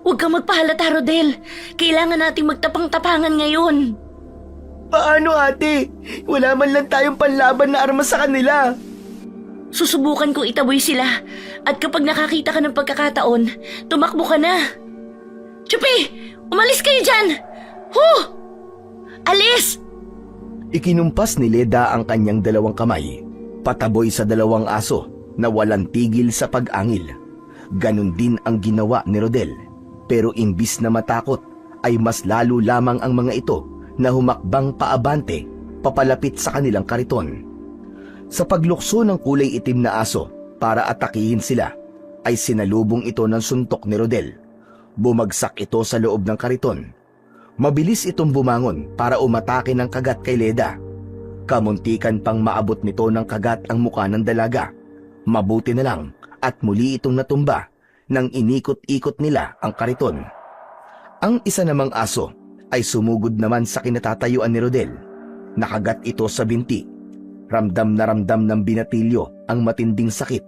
Huwag kang magpahalata, Rodel. Kailangan nating magtapang-tapangan ngayon. Paano ate? Wala man lang tayong panlaban na armas sa kanila. Susubukan kong itaboy sila at kapag nakakita ka ng pagkakataon, tumakbo ka na. Chupi! Umalis kayo dyan! Alis! Ikinumpas ni Leda ang kanyang dalawang kamay, pataboy sa dalawang aso na walang tigil sa pag-angil. Ganon din ang ginawa ni Rodel, pero imbis na matakot ay mas lalo lamang ang mga ito na humakbang paabante papalapit sa kanilang kariton. Sa paglukso ng kulay itim na aso para atakihin sila, ay sinalubong ito ng suntok ni Rodel. Bumagsak ito sa loob ng kariton. Mabilis itong bumangon para umatake ng kagat kay Leda. Kamuntikan pang maabot nito ng kagat ang muka ng dalaga. Mabuti na lang at muli itong natumba nang inikot-ikot nila ang kariton. Ang isa namang aso ay sumugod naman sa kinatatayuan ni Rodel. Nakagat ito sa binti. Ramdam na ramdam ng binatilyo ang matinding sakit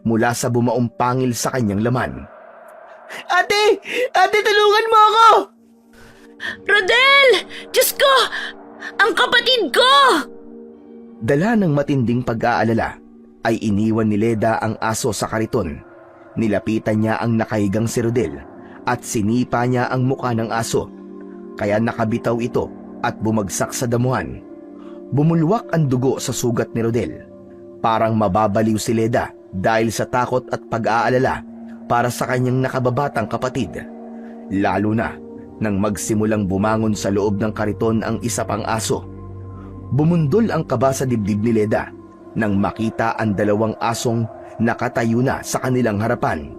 mula sa bumaong pangil sa kanyang laman. Ate! Ate, tulungan mo ako! Rodel! Diyos ko! Ang kapatid ko! Dala ng matinding pag-aalala, ay iniwan ni Leda ang aso sa kariton. Nilapitan niya ang nakahigang si Rodel at sinipa niya ang muka ng aso. Kaya nakabitaw ito at bumagsak sa damuhan. Bumulwak ang dugo sa sugat ni Rodel. Parang mababaliw si Leda dahil sa takot at pag-aalala para sa kanyang nakababatang kapatid. Lalo na nang magsimulang bumangon sa loob ng kariton ang isa pang aso. Bumundol ang kaba sa dibdib ni Leda nang makita ang dalawang asong nakatayo na sa kanilang harapan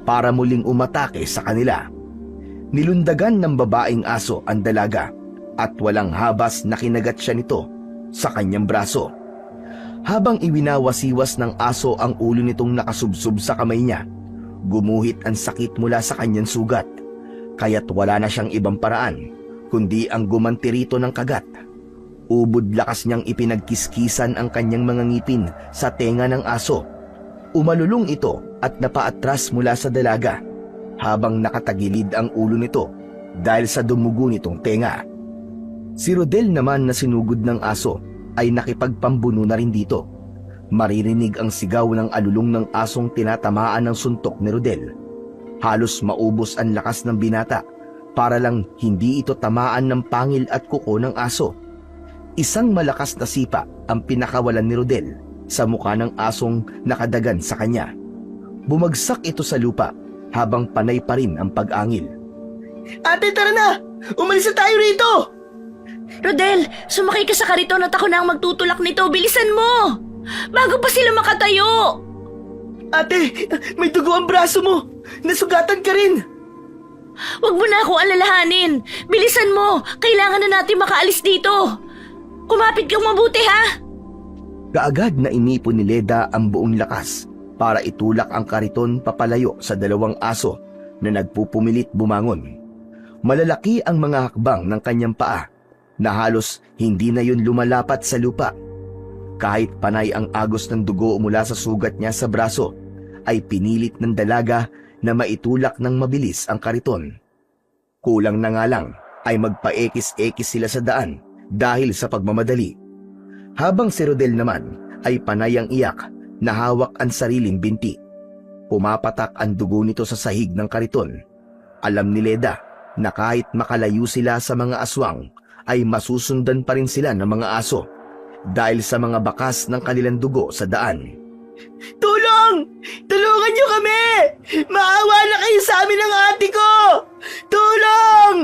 para muling umatake sa kanila. Nilundagan ng babaeng aso ang dalaga at walang habas na kinagat siya nito sa kanyang braso. Habang iwinawasiwas ng aso ang ulo nitong nakasubsob sa kamay niya, gumuhit ang sakit mula sa kanyang sugat, kaya't wala na siyang ibang paraan kundi ang gumanti rito ng kagat. Ubod lakas niyang ipinagkiskisan ang kanyang mga ngipin sa tenga ng aso. Umalulong ito at napaatras mula sa dalaga habang nakatagilid ang ulo nito dahil sa dumugo nitong tenga. Si Rodel naman na sinugod ng aso ay nakipagpambuno na rin dito. Maririnig ang sigaw ng alulong ng asong tinatamaan ng suntok ni Rodel. Halos maubos ang lakas ng binata para lang hindi ito tamaan ng pangil at kuko ng aso. Isang malakas na sipa ang pinakawalan ni Rodel sa mukha ng asong nakadagan sa kanya. Bumagsak ito sa lupa habang panay pa rin ang pag-angil. Ate, tara na! Umalis na tayo rito! Rodel, sumakay ka sa kariton at ako na ang magtutulak nito. Bilisan mo! Bago pa sila makatayo! Ate, may dugo ang braso mo! Nasugatan ka rin! Huwag mo na akong alalahanin. Bilisan mo! Kailangan na natin makaalis dito. Kumapit kang mabuti, ha? Kaagad na inipon ni Leda ang buong lakas para itulak ang kariton papalayo sa dalawang aso na nagpupumilit bumangon. Malalaki ang mga hakbang ng kanyang paa na halos hindi na yun lumalapat sa lupa. Kahit panay ang agos ng dugo mula sa sugat niya sa braso, ay pinilit ng dalaga na maitulak ng mabilis ang kariton. Kulang na nga lang ay magpaekis-ekis sila sa daan dahil sa pagmamadali. Habang si Rodel naman ay panay ang iyak na hawak ang sariling binti. Pumapatak ang dugo nito sa sahig ng kariton. Alam ni Leda na kahit makalayo sila sa mga aswang, ay masusundan pa rin sila ng mga aso dahil sa mga bakas ng kanilang dugo sa daan. Tulong! Tulungan niyo kami! Maawa na kayo sa amin ng ate ko! Tulong!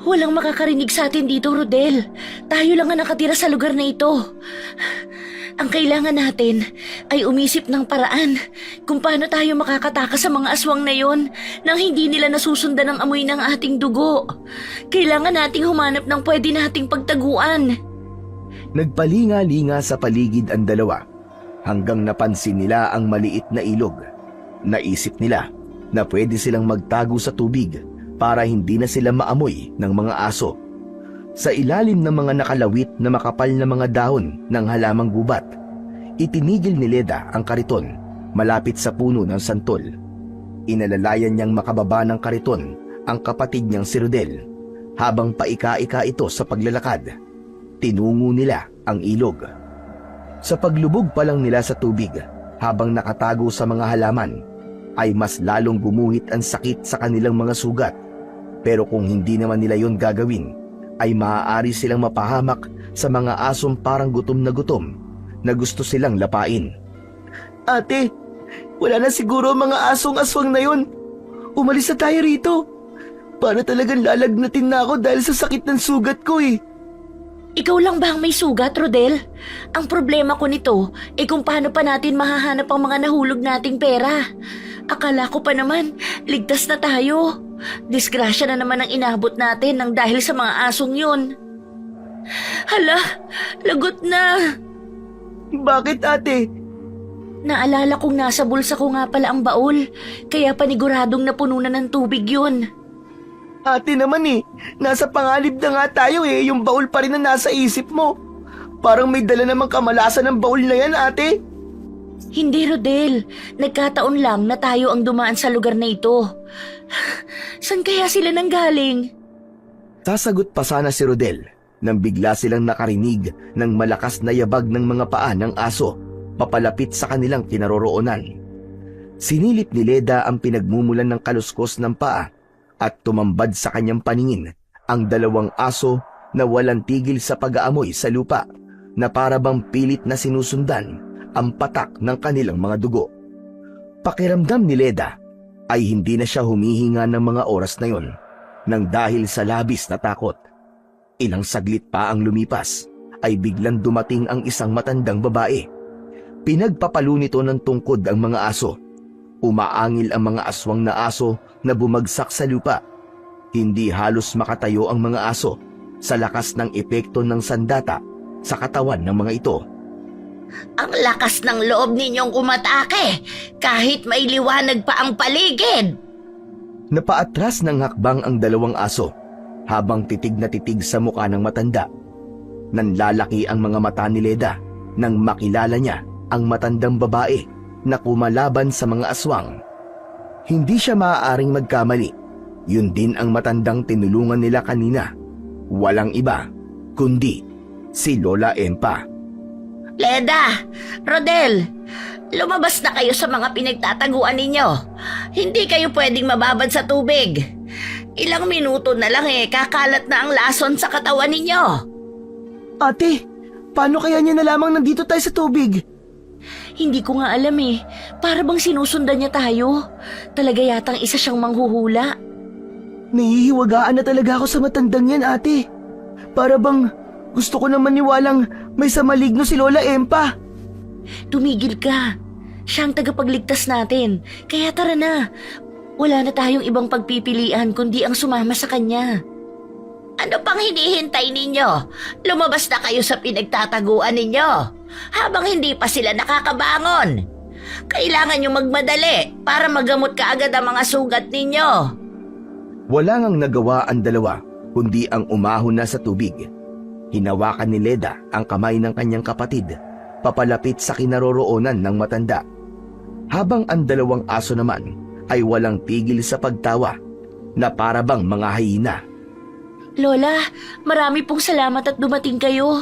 Walang makakarinig sa atin dito, Rodel. Tayo lang ang nakatira sa lugar na ito. Ang kailangan natin ay umisip ng paraan kung paano tayo makakatakas sa mga aswang na yon nang hindi nila nasusundan ang amoy ng ating dugo. Kailangan nating humanap ng pwede nating pagtaguan. Nagpalinga-linga sa paligid ang dalawa hanggang napansin nila ang maliit na ilog. Naisip nila na pwede silang magtago sa tubig para hindi na sila maamoy ng mga aso. Sa ilalim ng mga nakalawit na makapal na mga dahon ng halamang gubat, itinigil ni Leda ang kariton malapit sa puno ng santol. Inalalayan niyang makababa ng kariton ang kapatid niyang si Rodel. Habang paika-ika ito sa paglalakad, tinungo nila ang ilog. Sa paglubog pa lang nila sa tubig, habang nakatago sa mga halaman, ay mas lalong gumuhit ang sakit sa kanilang mga sugat. Pero kung hindi naman nila yon gagawin, ay maaari silang mapahamak sa mga asong parang gutom na gusto silang lapain. Ate, wala na siguro mga asong aswang na yon. Umalis na tayo rito. Para talagang lalagnatin na ako dahil sa sakit ng sugat ko eh. Ikaw lang ba ang may sugat, Rodel? Ang problema ko nito ay kung paano pa natin mahahanap ang mga nahulog nating pera. Akala ko pa naman, ligtas na tayo. Disgrasya na naman ang inabot natin nang dahil sa mga asong yun. Hala, lagot na. Bakit ate? Naalala kong nasa bulsa ko nga pala ang baul, kaya paniguradong napuno na ng tubig yun. Ate naman eh, nasa panganib na nga tayo eh, yung baul pa rin na nasa isip mo. Parang may dala namang kamalasan ng baul na yan ate. Hindi, Rodel. Nagkataon lang na tayo ang dumaan sa lugar na ito. Saan kaya sila nanggaling? Sasagot pa sana si Rodel nang bigla silang nakarinig ng malakas na yabag ng mga paa ng aso papalapit sa kanilang kinaroroonan. Sinilip ni Leda ang pinagmumulan ng kaluskos ng paa at tumambad sa kanyang paningin ang dalawang aso na walang tigil sa pag-aamoy sa lupa na para bang pilit na sinusundan ang patak ng kanilang mga dugo. Pakiramdam ni Leda ay hindi na siya humihinga ng mga oras na yon nang dahil sa labis na takot. Ilang saglit pa ang lumipas ay biglang dumating ang isang matandang babae. Pinagpapalo nito ng tungkod ang mga aso. Umaangil ang mga aswang na aso na bumagsak sa lupa. Hindi halos makatayo ang mga aso sa lakas ng epekto ng sandata sa katawan ng mga ito. Ang lakas ng loob ninyong umatake kahit may liwanag pa ang paligid. Napaatras ng hakbang ang dalawang aso habang titig na titig sa mukha ng matanda. Nanlalaki ang mga mata ni Leda nang makilala niya ang matandang babae na kumalaban sa mga aswang. Hindi siya maaaring magkamali. Yun din ang matandang tinulungan nila kanina. Walang iba, kundi si Lola Empa. Leda, Rodel, lumabas na kayo sa mga pinagtataguan ninyo. Hindi kayo pwedeng mababad sa tubig. Ilang minuto na lang kakalat na ang lason sa katawan ninyo. Ate, paano kaya niya nalamang nandito tayo sa tubig? Hindi ko nga alam Para bang sinusundan niya tayo. Talaga yatang isa siyang manghuhula. Nahihiwagaan na talaga ako sa matandang yan, ate. Para bang gusto ko naman niwalang may sa maligno si Lola Empa. Tumigil ka. Siya ang tagapagligtas natin. Kaya tara na. Wala na tayong ibang pagpipilian kundi ang sumama sa kanya. Ano pang hinihintay ninyo? Lumabas na kayo sa pinagtataguan ninyo. Habang hindi pa sila nakakabangon. Kailangan nyo magmadali para magamot kaagad ang mga sugat ninyo. Wala ngang nagawa ang dalawa kundi ang umahon na sa tubig. Hinawakan ni Leda ang kamay ng kanyang kapatid papalapit sa kinaroroonan ng matanda. Habang ang dalawang aso naman ay walang tigil sa pagtawa na para bang mga hyena. Lola, marami pong salamat at dumating kayo.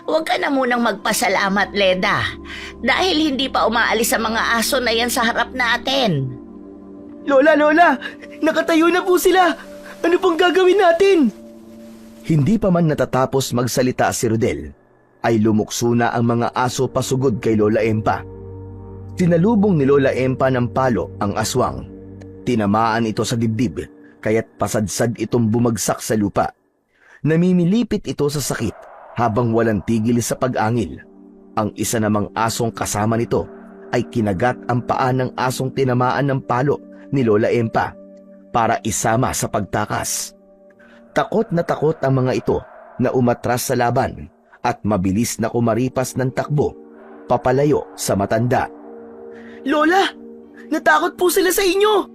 Huwag ka na munang magpasalamat, Leda. Dahil hindi pa umaalis ang mga aso na yan sa harap natin. Lola, nakatayo na po sila. Ano pong gagawin natin? Hindi pa man natatapos magsalita si Rodel, ay lumukso na ang mga aso pasugod kay Lola Empa. Tinalubong ni Lola Empa ng palo ang aswang. Tinamaan ito sa dibdib, kaya't pasadsad itong bumagsak sa lupa. Namimilipit ito sa sakit habang walang tigil sa pag-angil. Ang isa namang asong kasama nito ay kinagat ang paa ng asong tinamaan ng palo ni Lola Empa para isama sa pagtakas. Takot na takot ang mga ito na umatras sa laban at mabilis na kumaripas ng takbo papalayo sa matanda. Lola, natakot po sila sa inyo.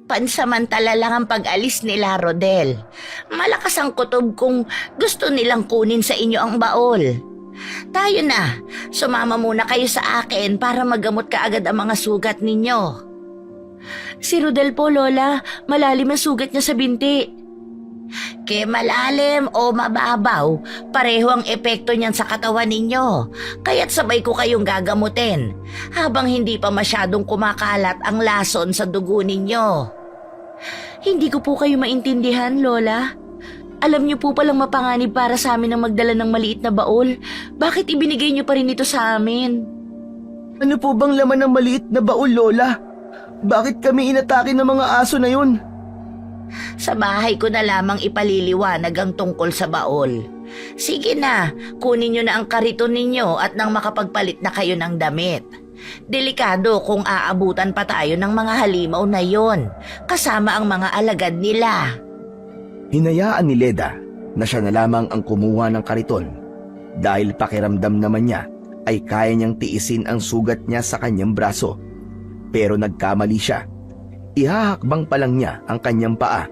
Pansamantala lang ang pag-alis nila, Rodel. Malakas ang kutob kung gusto nilang kunin sa inyo ang baol. Tayo na, sumama muna kayo sa akin para magamot kaagad ang mga sugat ninyo. Si Rodel po, Lola, malalim ang sugat niya sa binti. Kaya malalim o mababaw, pareho ang epekto niyan sa katawan ninyo. Kaya't sabay ko kayong gagamutin habang hindi pa masyadong kumakalat ang lason sa dugo ninyo. Hindi ko po kayo maintindihan, Lola. Alam niyo po palang mapanganib para sa amin ang magdala ng maliit na baol. Bakit ibinigay niyo pa rin ito sa amin? Ano po bang laman ng maliit na baul, Lola? Bakit kami inatake ng mga aso na yun? Sa bahay ko na lamang ipaliliwanag ang tungkol sa baol. Sige na, kunin niyo na ang kariton ninyo at nang makapagpalit na kayo ng damit. Delikado kung aabutan pa tayo ng mga halimaw na yon, kasama ang mga alagad nila. Hinayaan ni Leda na siya na lamang ang kumuha ng kariton dahil pakiramdam naman niya ay kaya niyang tiisin ang sugat niya sa kanyang braso. Pero nagkamali siya. Ihahakbang pa lang niya ang kanyang paa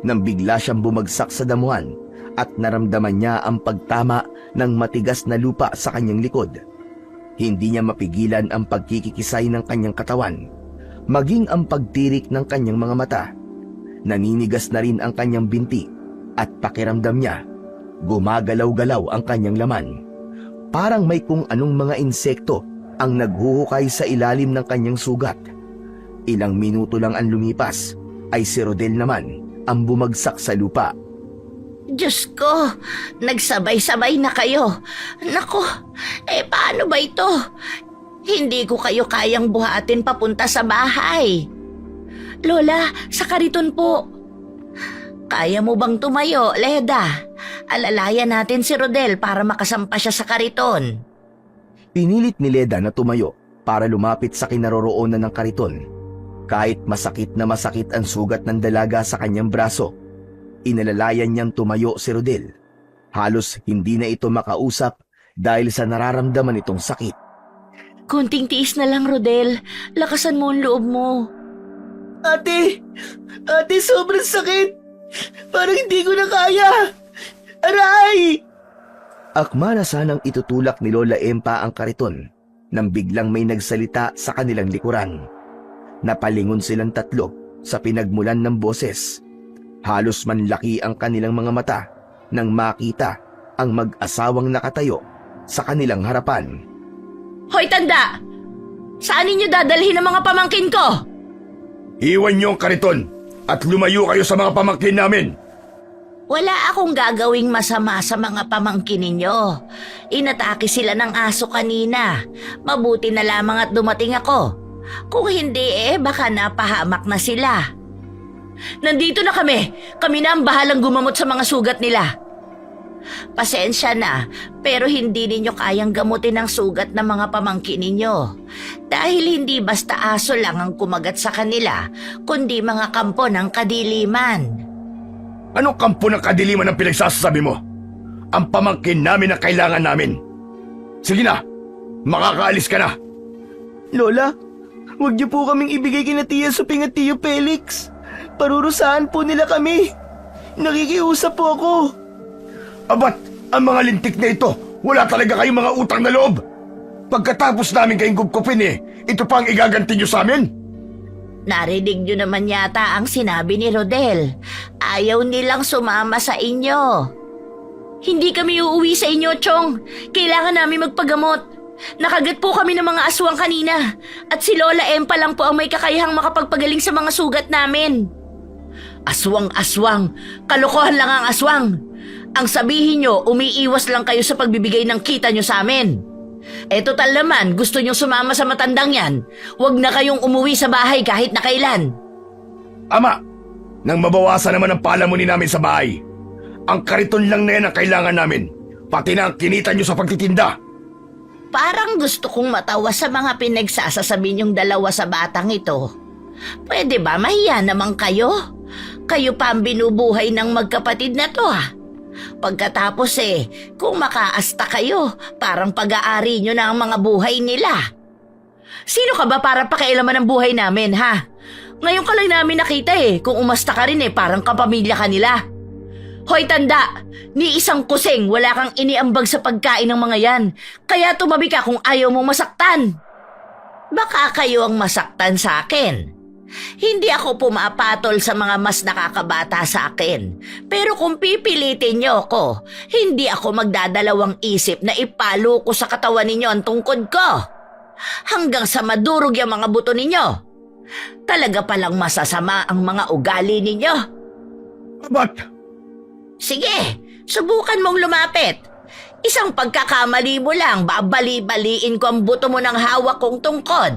nang bigla siyang bumagsak sa damuhan at naramdaman niya ang pagtama ng matigas na lupa sa kanyang likod. Hindi niya mapigilan ang pagkikikisay ng kanyang katawan, maging ang pagtirik ng kanyang mga mata. Naninigas na rin ang kanyang binti at pakiramdam niya, gumagalaw-galaw ang kanyang laman. Parang may kung anong mga insekto ang naghuhukay sa ilalim ng kanyang sugat. Ilang minuto lang ang lumipas ay si Rodel naman ang bumagsak sa lupa. Diyos ko, nagsabay-sabay na kayo. Nako, paano ba ito? Hindi ko kayo kayang buhatin papunta sa bahay. Lola, sa kariton po. Kaya mo bang tumayo, Leda? Alalayan natin si Rodel para makasampa siya sa kariton. Pinilit ni Leda na tumayo para lumapit sa kinaroroonan ng kariton. Kahit masakit na masakit ang sugat ng dalaga sa kanyang braso, inalalayan niyang tumayo si Rodel. Halos hindi na ito makausap dahil sa nararamdaman itong sakit. Kunting tiis na lang, Rodel. Lakasan mo ang loob mo. Ate, sobrang sakit. Parang hindi ko na kaya. Aray! Akma na sanang itutulak ni Lola Empa ang kariton nang biglang may nagsalita sa kanilang likuran. Napalingon silang tatlo sa pinagmulan ng boses. Halos manlaki ang kanilang mga mata nang makita ang mag-asawang nakatayo sa kanilang harapan. Hoy, tanda! Saan ninyo dadalhin ang mga pamangkin ko? Iwan niyo ang kariton at lumayo kayo sa mga pamangkin namin. Wala akong gagawing masama sa mga pamangkin ninyo. Inatake sila ng aso kanina. Mabuti na lamang at dumating ako. Kung hindi baka napahamak na sila. Nandito na kami. Kami na ang bahalang gumamot sa mga sugat nila. Pasensya na, pero hindi ninyo kayang gamutin ang sugat ng mga pamangkin ninyo. Dahil hindi basta aso lang ang kumagat sa kanila, kundi mga kampo ng kadiliman. Anong kampo ng kadiliman ang pinagsasabi mo? Ang pamangkin namin na kailangan namin. Sige na, makakaalis ka na. Lola, huwag niyo po kaming ibigay kina Tia Suping at Tio Felix. Parurusahan po nila kami. Nakikiusap po ako. Abat, ang mga lintik na ito, wala talaga kayong mga utang na loob. Pagkatapos namin kayong gupkupin ito pa ang igaganti nyo sa amin. Narinig nyo naman yata ang sinabi ni Rodel. Ayaw nilang sumama sa inyo. Hindi kami uuwi sa inyo, Chong. Kailangan namin magpagamot. Nakagat po kami ng mga aswang kanina. At si Lola Empa lang po ang may kakayahang makapagpagaling sa mga sugat namin. Aswang-aswang. Kalokohan lang ang aswang. Ang sabihin nyo, umiiwas lang kayo sa pagbibigay ng kita nyo sa amin. Total naman, gusto nyo sumama sa matandang yan. Huwag na kayong umuwi sa bahay kahit na kailan. Ama, nang mabawasan naman ang palamunin namin sa bahay. Ang kariton lang na yan ang kailangan namin. Pati na ang kinita nyo sa pagtitinda. Parang gusto kong matawa sa mga pinagsasasabi niyong dalawa sa batang ito. Pwede ba mahiya naman kayo? Kayo pa ang binubuhay ng magkapatid na to Pagkatapos kung makaasta kayo, parang pag-aari nyo na ang mga buhay nila. Sino ka ba para pakialaman ang buhay namin, ha? Ngayon ka lang namin nakita kung umasta ka rin parang kapamilya ka nila. Hoy tanda, ni isang kuseng wala kang iniambag sa pagkain ng mga yan, kaya tumabi ka kung ayaw mong masaktan. Baka kayo ang masaktan sa akin. Hindi ako pumapatol sa mga mas nakakabata sa akin. Pero kung pipilitin niyo ako, hindi ako magdadalawang isip na ipalo ko sa katawan ninyo ang tungkod ko. Hanggang sa madurog yung mga buto ninyo. Talaga palang masasama ang mga ugali ninyo. Abat! Sige, subukan mong lumapit. Isang pagkakamali mo lang, babali-baliin ko ang buto mo ng hawak kong tungkod.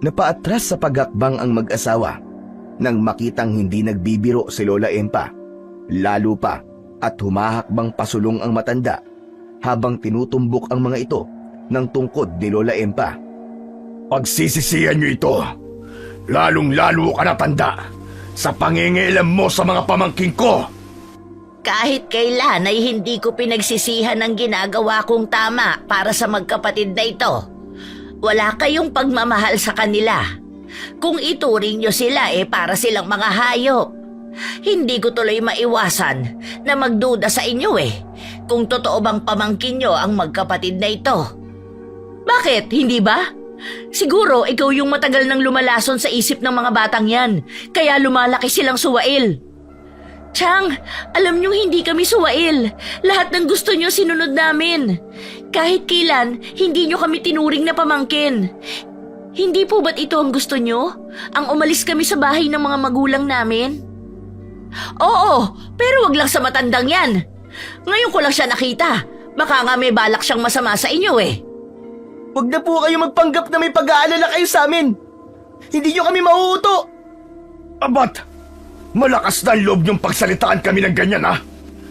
Napaatras sa paghakbang ang mag-asawa nang makitang hindi nagbibiro si Lola Empa. Lalo pa at humahakbang pasulong ang matanda habang tinutumbok ang mga ito ng tungkod ni Lola Empa. Pagsisisihan niyo ito. Lalong-lalo ka na tanda sa pangingialam mo sa mga pamangkin ko. Kahit kailan ay hindi ko pinagsisihan ang ginagawa kong tama para sa magkapatid na ito. Wala kayong pagmamahal sa kanila. Kung ituring nyo sila para silang mga hayop. Hindi ko tuloy maiwasan na magduda sa inyo kung totoo bang pamangkin nyo ang magkapatid na ito. Bakit? Hindi ba? Siguro ikaw yung matagal nang lumalason sa isip ng mga batang yan, kaya lumalaki silang suwail. Chang, alam nyo hindi kami suwail. Lahat ng gusto nyo sinunod namin. Kahit kailan, hindi nyo kami tinuring na pamangkin. Hindi po ba't ito ang gusto nyo? Ang umalis kami sa bahay ng mga magulang namin? Oo, pero wag lang sa matandang yan. Ngayon ko lang siya nakita. Baka nga may balak siyang masama sa inyo Huwag na po kayo magpanggap na may pag-aalala kayo sa amin. Hindi nyo kami mauuto. Abat! Malakas na ang loob niyong pagsalitaan kami ng ganyan, ha?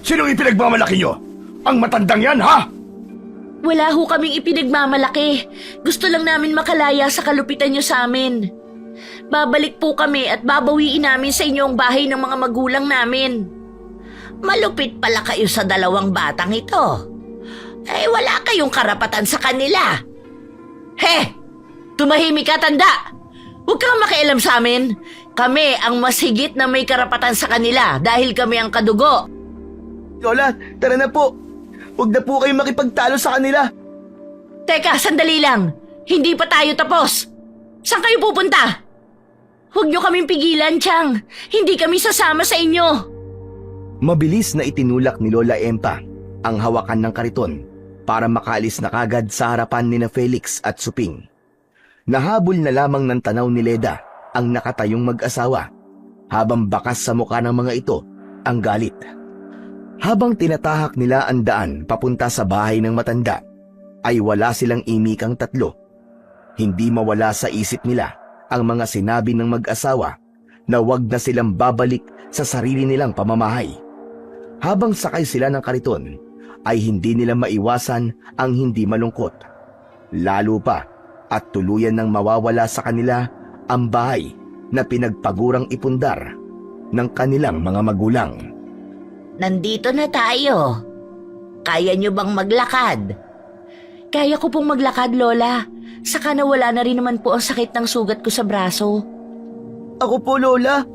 Sinong ipinagmamalaki niyo? Ang matandang yan, ha? Wala ho kaming ipinagmamalaki. Gusto lang namin makalaya sa kalupitan nyo sa amin. Babalik po kami at babawiin namin sa inyo ang bahay ng mga magulang namin. Malupit pala kayo sa dalawang batang ito. Wala kayong karapatan sa kanila. Tumahimik ka, tanda! Huwag kang makialam sa amin. Kami ang mas higit na may karapatan sa kanila dahil kami ang kadugo. Lola, tara na po. Huwag na po kayo makipagtalo sa kanila. Teka, sandali lang. Hindi pa tayo tapos. Saan kayo pupunta? Huwag nyo kaming pigilan, Chang. Hindi kami sasama sa inyo. Mabilis na itinulak ni Lola Empa ang hawakan ng kariton para makaalis na kagad sa harapan ni na Felix at Suping. Nahabol na lamang ng tanaw ni Leda ang nakatayong mag-asawa habang bakas sa mukha ng mga ito ang galit. Habang tinatahak nila ang daan papunta sa bahay ng matanda, ay wala silang imikang tatlo. Hindi mawala sa isip nila ang mga sinabi ng mag-asawa na wag na silang babalik sa sarili nilang pamamahay. Habang sakay sila ng kariton, ay hindi nila maiwasan ang hindi malungkot. Lalo pa at tuluyan nang mawawala sa kanila ang bahay na pinagpagurang ipundar ng kanilang mga magulang. Nandito na tayo. Kaya nyo bang maglakad? Kaya ko pong maglakad, Lola. Saka nawala na rin naman po ang sakit ng sugat ko sa braso. Ako po, Lola.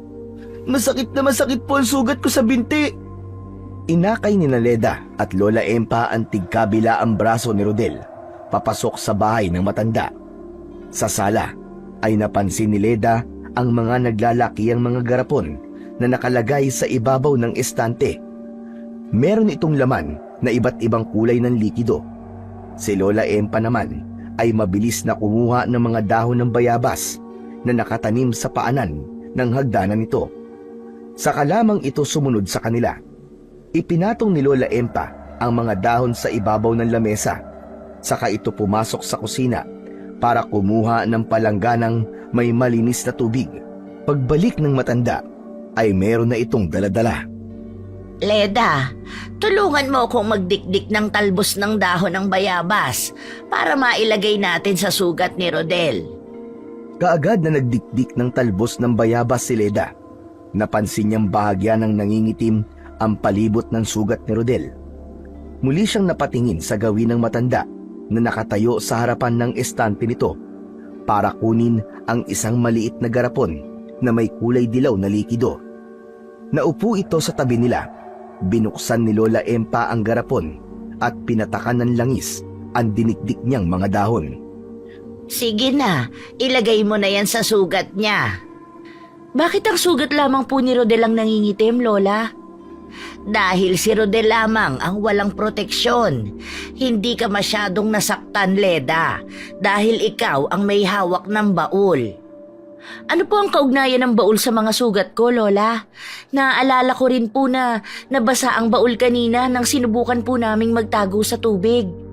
Masakit na masakit po ang sugat ko sa binti. Inakay ni Leda at Lola Empa ang tigkabila ang braso ni Rodel papasok sa bahay ng matanda. Sa sala ay napansin ni Leda ang mga naglalakihang mga garapon na nakalagay sa ibabaw ng estante. Meron itong laman na iba't ibang kulay ng likido. Si Lola Empa naman ay mabilis na kumuha ng mga dahon ng bayabas na nakatanim sa paanan ng hagdanan nito. Saka lamang ito sumunod sa kanila. Ipinatong ni Lola Empa ang mga dahon sa ibabaw ng lamesa. Saka ito pumasok sa kusina para kumuha ng palangganang may malinis na tubig. Pagbalik ng matanda ay meron na itong daladala. Leda, tulungan mo akong magdikdik ng talbos ng dahon ng bayabas para mailagay natin sa sugat ni Rodel. Kaagad na nagdikdik ng talbos ng bayabas si Leda. Napansin niyang bahagya ng nangingitim ang palibot ng sugat ni Rodel. Muli siyang napatingin sa gawin ng matanda na nakatayo sa harapan ng estante nito para kunin ang isang maliit na garapon na may kulay dilaw na likido. Naupo ito sa tabi nila. Binuksan ni Lola Empa ang garapon at pinatakan ng langis ang dinikdik niyang mga dahon. Sige na, ilagay mo na yan sa sugat niya. Bakit ang sugat lamang po ni Rodel ang nangingitim, Lola? Dahil si Rodel lamang ang walang proteksyon. Hindi ka masyadong nasaktan, Leda, dahil ikaw ang may hawak ng baul. Ano po ang kaugnayan ng baul sa mga sugat ko, Lola? Naaalala ko rin po na nabasa ang baul kanina nang sinubukan po naming magtago sa tubig.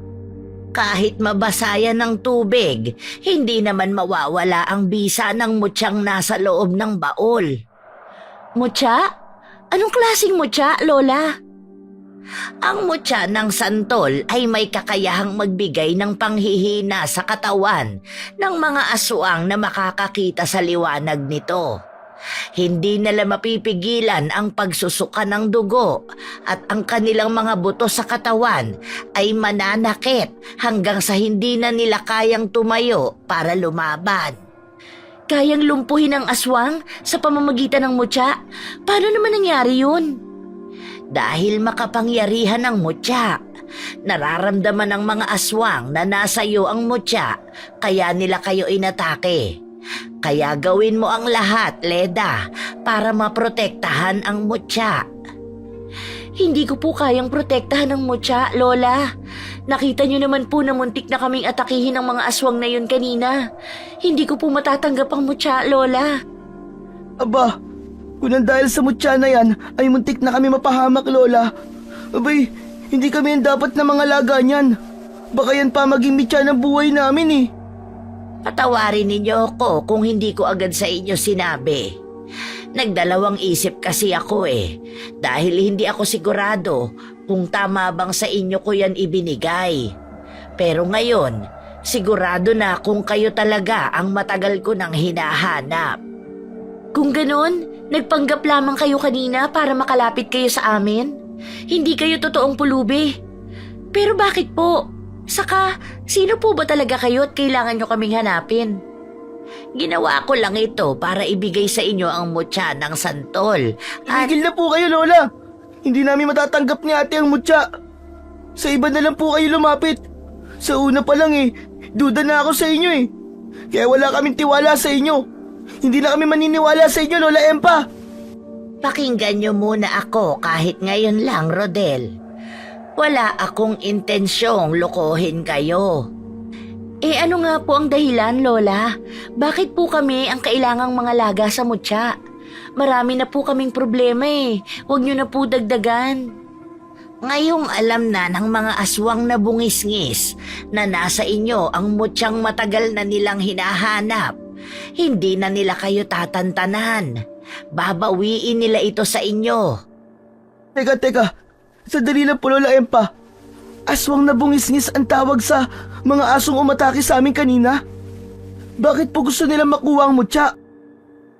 Kahit mabasa yan ng tubig, hindi naman mawawala ang bisa ng mutyang nasa loob ng baul. Mutya? Anong klaseng mutya, Lola? Ang mutya ng santol ay may kakayahang magbigay ng panghihina sa katawan ng mga aswang na makakakita sa liwanag nito. Hindi nila mapipigilan ang pagsusuka ng dugo at ang kanilang mga buto sa katawan ay mananakit hanggang sa hindi na nila kayang tumayo para lumaban. Kayang lumpuhin ang aswang sa pamamagitan ng mutya? Paano naman nangyari yun? Dahil makapangyarihan ng mutya, nararamdaman ng mga aswang na nasa iyo ang mutya, kaya nila kayo inatake. Kaya gawin mo ang lahat, Leda, para maprotektahan ang mutya. Hindi ko po kayang protektahan ang mutya, Lola. Nakita niyo naman po na muntik na kaming atakihin ng mga aswang na yun kanina. Hindi ko po matatanggap ang mutya, Lola. Aba, kung nang dahil sa mutya na yan ay muntik na kami mapahamak, Lola. Abay, hindi kami ang dapat na mga laga niyan. Baka yan pa maging mitya ng buhay namin eh. Patawarin ninyo ako kung hindi ko agad sa inyo sinabi. Nagdalawang isip kasi ako dahil hindi ako sigurado kung tama bang sa inyo ko yan ibinigay. Pero ngayon, sigurado na kung kayo talaga ang matagal ko nang hinahanap. Kung ganun, nagpanggap lamang kayo kanina para makalapit kayo sa amin? Hindi kayo totoong pulubi. Pero bakit po? Saka, sino po ba talaga kayo at kailangan nyo kaming hanapin? Ginawa ko lang ito para ibigay sa inyo ang mutya ng santol. At Tigil na po kayo, Lola. Hindi namin matatanggap ni ate ang mutya. Sa iba na lang po kayo lumapit. Sa una pa lang duda na ako sa inyo Kaya wala kaming tiwala sa inyo. Hindi na kami maniniwala sa inyo, Lola Empa. pakinggan nyo muna ako kahit ngayon lang, Rodel. Wala akong intensyong lokohin kayo. Ano nga po ang dahilan, Lola? Bakit po kami ang kailangang mga laga sa mutya? Marami na po kaming problema Huwag nyo na po dagdagan. Ngayong alam na ng mga aswang na bungis-ngis na nasa inyo ang mutyang matagal na nilang hinahanap, hindi na nila kayo tatantanan. Babawiin nila ito sa inyo. Teka. Sandali lang po, Lola Empa. Aswang na bungis-ngis ang tawag sa mga asong umatake sa amin kanina. Bakit po gusto nilang makuha ang mutya?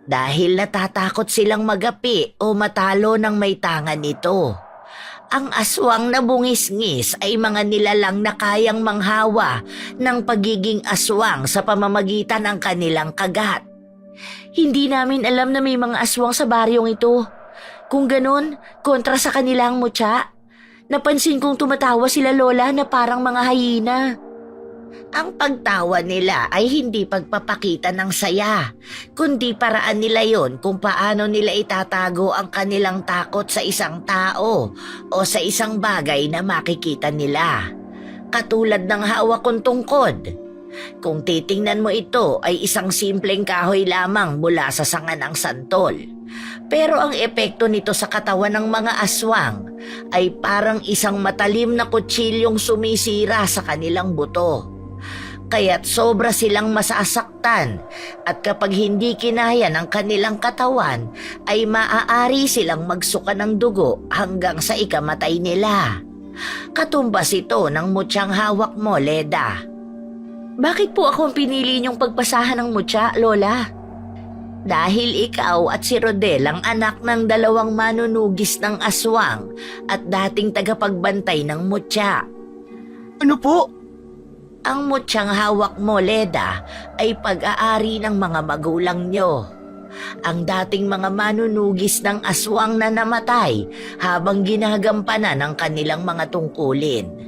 Dahil natatakot silang magapi o matalo ng may tangan nito. Ang aswang na bungis-ngis ay mga nilalang na kayang manghawa ng pagiging aswang sa pamamagitan ng kanilang kagat. Hindi namin alam na may mga aswang sa baryong ito. Kung ganun, kontra sa kanilang mutya. Napansin kong tumatawa sila, Lola, na parang mga hyena. Ang pagtawa nila ay hindi pagpapakita ng saya, kundi paraan nila yon kung paano nila itatago ang kanilang takot sa isang tao o sa isang bagay na makikita nila. Katulad ng hawak kong tungkod. Kung titingnan mo ito ay isang simpleng kahoy lamang mula sa sanga ng santol. Pero ang epekto nito sa katawan ng mga aswang ay parang isang matalim na kutsilyong sumisira sa kanilang buto. Kaya't sobra silang masasaktan at kapag hindi kinaya ng kanilang katawan ay maaari silang magsuka ng dugo hanggang sa ikamatay nila. Katumbas ito ng mutyang hawak mo, Leda. Bakit po ako ang pinili niyong pagpasahan ng mutya, Lola? Dahil ikaw at si Rodel ang anak ng dalawang manunugis ng aswang at dating tagapagbantay ng mutya. Ano po? Ang mutyang hawak mo, Leda, ay pag-aari ng mga magulang nyo. Ang dating mga manunugis ng aswang na namatay habang ginagampanan ang kanilang mga tungkulin.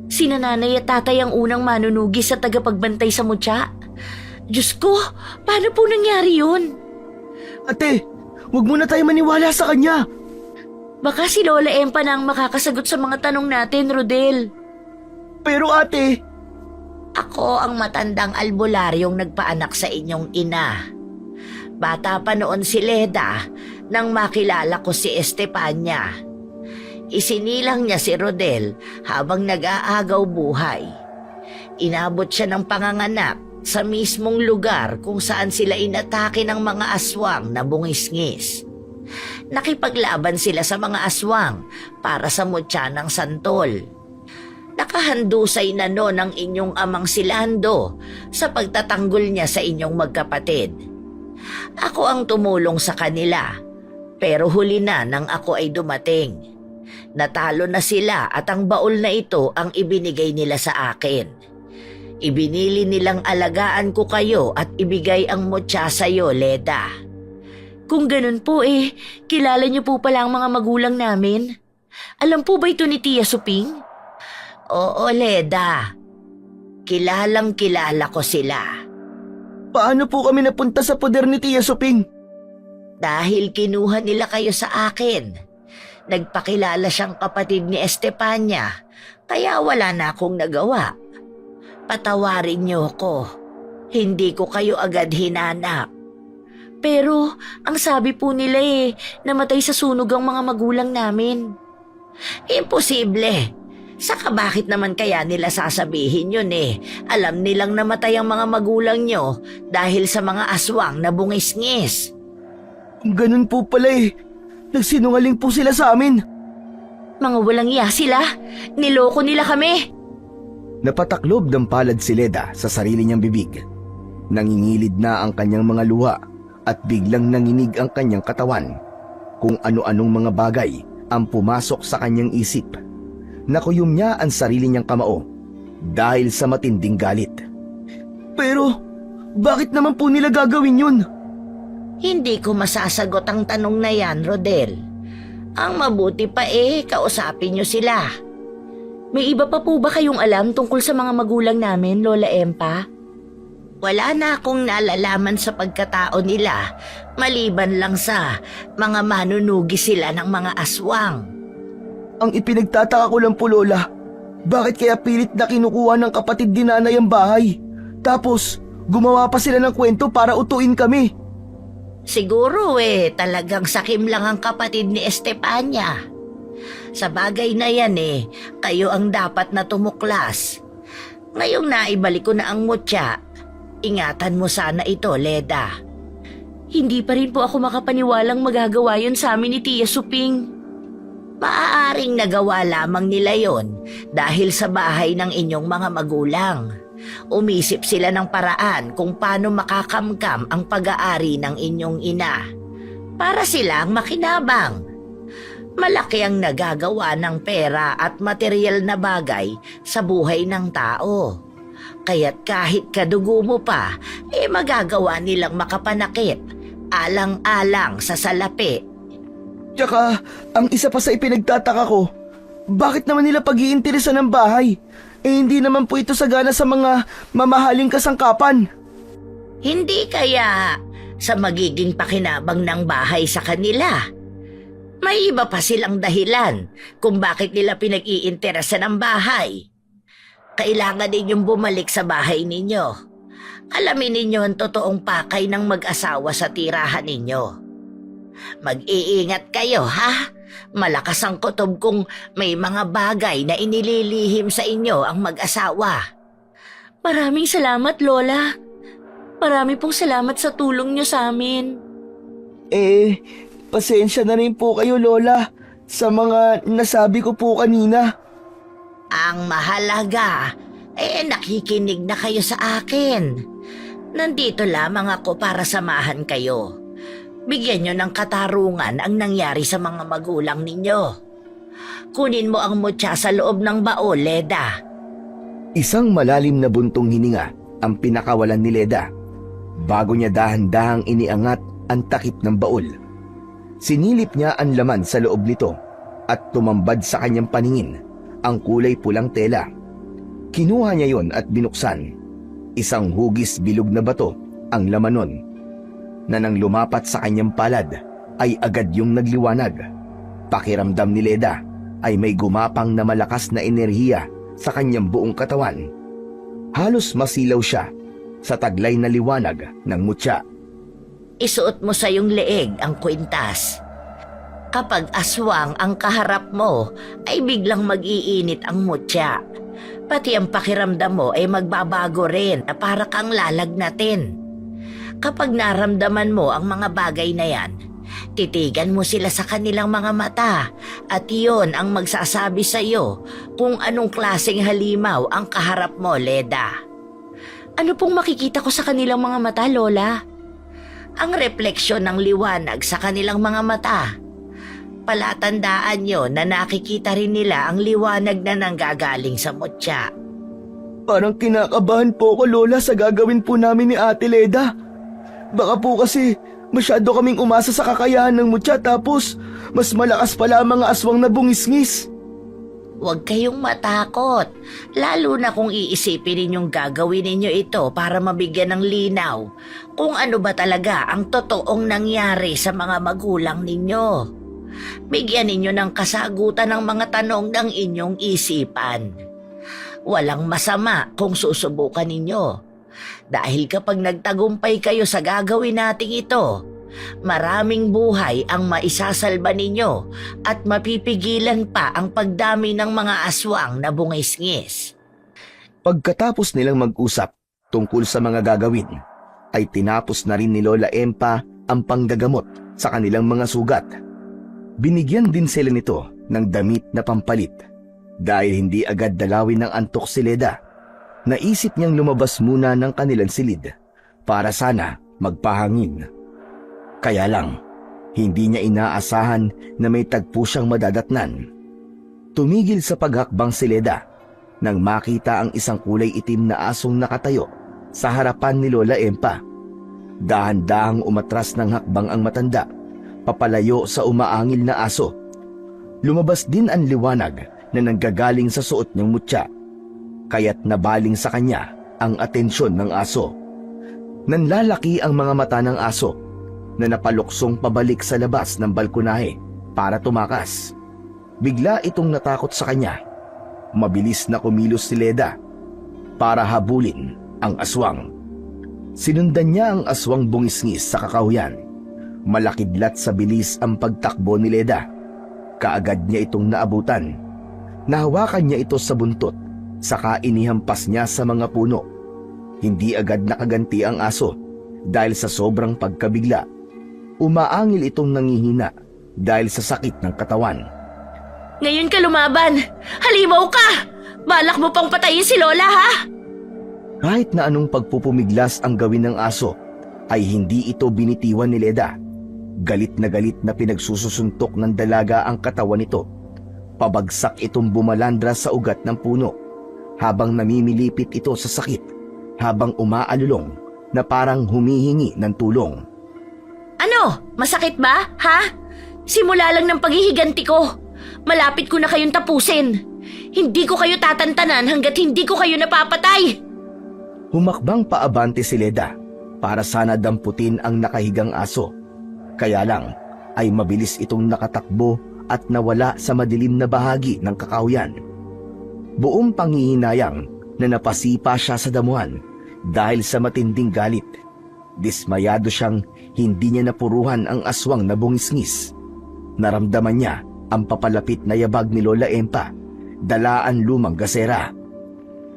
Sina nanay at tatay ang unang manunugis at tagapagbantay sa mutya? Diyos ko, paano po nangyari yun? Ate, huwag muna tayo maniwala sa kanya. Baka si Lola Empa na ang makakasagot sa mga tanong natin, Rodel. Pero ate, Ako ang matandang albularyong nagpaanak sa inyong ina. Bata pa noon si Leda nang makilala ko si Estepania. Isinilang niya si Rodel habang nag-aagaw buhay. Inabot siya ng panganganak sa mismong lugar kung saan sila inatake ng mga aswang na bungisngis. Nakipaglaban sila sa mga aswang para sa mutya ng santol. Nakahandusay na noon ang inyong amang si Lando sa pagtatanggol niya sa inyong magkapatid. Ako ang tumulong sa kanila, pero huli na nang ako ay dumating. Natalo na sila at ang baol na ito ang ibinigay nila sa akin. Ibinili nilang alagaan ko kayo at ibigay ang mutya sa'yo, Leda. Kung ganun po kilala niyo po pala ang mga magulang namin. Alam po ba ito ni Tia Suping? Oo, Leda. Kilalang kilala ko sila. paano po kami napunta sa poder ni Tia Suping? Dahil kinuha nila kayo sa akin. Nagpakilala siyang kapatid ni Estepania, kaya wala na akong nagawa. Patawarin niyo ko. Hindi ko kayo agad hinanap. Pero ang sabi po nila namatay sa sunog ang mga magulang namin. Imposible. Saka bakit naman kaya nila sasabihin yun Alam nilang namatay ang mga magulang nyo dahil sa mga aswang na bungisngis. Ganun po pala Nagsinungaling po sila sa amin. Mga walang iya sila. Niloko nila kami. Napataklob ng palad si Leda sa sarili niyang bibig. Nangingilid na ang kanyang mga luha at biglang nanginig ang kanyang katawan. Kung ano-anong mga bagay ang pumasok sa kanyang isip. Nakuyom niya ang sarili niyang kamao dahil sa matinding galit. Pero, bakit naman po nila gagawin yun? Hindi ko masasagot ang tanong na yan, Rodel. Ang mabuti pa kausapin niyo sila. May iba pa po ba kayong alam tungkol sa mga magulang namin, Lola Empa? Wala na akong nalalaman sa pagkatao nila, maliban lang sa mga manunugi sila ng mga aswang. Ang ipinagtataka ko lang po, Lola, bakit kaya pilit na kinukuha ng kapatid ni Nanay ang bahay? Tapos, gumawa pa sila ng kwento para utuin kami. Siguro talagang sakim lang ang kapatid ni Estepania. Sa bagay na yan kayo ang dapat na tumuklas. Ngayong naibalik ko na ang mutya, ingatan mo sana ito, Leda. Hindi pa rin po ako makapaniwalang magagawa yun sa amin ni Tia Suping. Maaaring nagawa lamang nila yon dahil sa bahay ng inyong mga magulang. Umisip sila ng paraan kung paano makakamkam ang pag-aari ng inyong ina. Para silang makinabang. Malaki ang nagagawa ng pera at materyal na bagay sa buhay ng tao. Kaya't kahit kadugo mo pa, magagawa nilang makapanakit, alang-alang sa salapi. Tsaka, ang isa pa sa ipinagtataka ko, bakit naman nila pag-iinteresan ng bahay? Hindi naman po ito sagana sa mga mamahaling kasangkapan. Hindi kaya sa magiging pakinabang ng bahay sa kanila. May iba pa silang dahilan kung bakit nila pinag-iinteresan ng bahay. Kailangan ninyong bumalik sa bahay ninyo. Alamin ninyo ang totoong pakay ng mag-asawa sa tirahan ninyo. Mag-iingat kayo, ha? Malakas ang kutob kung may mga bagay na inililihim sa inyo ang mag-asawa. Maraming salamat, Lola. Marami pong salamat sa tulong niyo sa amin. Pasensya na rin po kayo, Lola, sa mga nasabi ko po kanina. Ang mahalaga, nakikinig na kayo sa akin. Nandito lamang ako para samahan kayo. Bigyan nyo ng katarungan ang nangyari sa mga magulang ninyo. Kunin mo ang mutya sa loob ng baol, Leda. Isang malalim na buntong hininga ang pinakawalan ni Leda bago niya dahan-dahang iniangat ang takip ng baol. Sinilip niya ang laman sa loob nito at tumambad sa kanyang paningin ang kulay pulang tela. Kinuha niya yon at binuksan. Isang hugis bilog na bato ang laman nun, na nang lumapat sa kanyang palad ay agad yung nagliwanag. Pakiramdam ni Leda ay may gumapang na malakas na enerhiya sa kanyang buong katawan. Halos masilaw siya sa taglay na liwanag ng mutya. Isuot mo sa iyong leeg ang kwintas. Kapag aswang ang kaharap mo, ay biglang mag-iinit ang mutya. Pati ang pakiramdam mo ay magbabago rin na para kang lalagnatin. Kapag naramdaman mo ang mga bagay na yan, titigan mo sila sa kanilang mga mata at iyon ang magsasabi sa iyo kung anong klaseng halimaw ang kaharap mo, Leda. Ano pong makikita ko sa kanilang mga mata, Lola? Ang refleksyon ng liwanag sa kanilang mga mata. Palatandaan nyo na nakikita rin nila ang liwanag na nanggagaling sa mutya. Parang kinakabahan po ako, Lola, sa gagawin po namin ni Ate Leda. Baka po kasi masyado kaming umasa sa kakayahan ng mutya tapos mas malakas pala ang mga aswang na bungisngis. Huwag kayong matakot, lalo na kung iisipin ninyong gagawin ninyo ito para mabigyan ng linaw kung ano ba talaga ang totoong nangyari sa mga magulang ninyo. Bigyan ninyo ng kasagutan ng mga tanong ng inyong isipan. Walang masama kung susubukan ninyo. Dahil kapag nagtagumpay kayo sa gagawin nating ito, maraming buhay ang maisasalba ninyo at mapipigilan pa ang pagdami ng mga aswang na bungisngis. Pagkatapos nilang mag-usap tungkol sa mga gagawin, ay tinapos na rin ni Lola Empa ang panggagamot sa kanilang mga sugat. Binigyan din sila nito ng damit na pampalit. Dahil hindi agad dalawin ng antok si Leda, naisip niyang lumabas muna ng kanilang silid para sana magpahangin. Kaya lang, hindi niya inaasahan na may tagpo siyang madadatnan. Tumigil sa paghakbang si Leda nang makita ang isang kulay itim na asong nakatayo sa harapan ni Lola Empa. Dahan-dahang umatras ng hakbang ang matanda, papalayo sa umaangil na aso. Lumabas din ang liwanag na nanggagaling sa suot niyang mutya, kaya't nabaling sa kanya ang atensyon ng aso. Nanlalaki ang mga mata ng aso na napaluksong pabalik sa labas ng balkonahe para tumakas. Bigla itong natakot sa kanya. Mabilis na kumilos si Leda para habulin ang aswang. Sinundan niya ang aswang bungisngis sa kakahuyan. Malakidlat sa bilis ang pagtakbo ni Leda. Kaagad niya itong naabutan. Nahawakan niya ito sa buntot, saka inihampas niya sa mga puno. Hindi agad nakaganti ang aso dahil sa sobrang pagkabigla. Umaangil itong nangihina dahil sa sakit ng katawan. Ngayon ka lumaban! Halimaw ka! Balak mo pang patayin si Lola, ha? Kahit na anong pagpupumiglas ang gawin ng aso, ay hindi ito binitiwan ni Leda. Galit na pinagsususuntok ng dalaga ang katawan nito. Pabagsak itong bumalandra sa ugat ng puno, habang namimilipit ito sa sakit, habang umaalulong na parang humihingi ng tulong. Ano? Masakit ba, ha? Simula lang ng paghihiganti ko. Malapit ko na kayong tapusin. Hindi ko kayo tatantanan hanggat hindi ko kayo napapatay. Humakbang paabante si Leda para sana damputin ang nakahigang aso. Kaya lang ay mabilis itong nakatakbo at nawala sa madilim na bahagi ng kakahuyan. Buong panghihinayang na napasipa siya sa damuhan dahil sa matinding galit. Dismayado siyang hindi niya napuruhan ang aswang na bungisngis. Naramdaman niya ang papalapit na yabag ni Lola Empa, dalaan lumang gasera.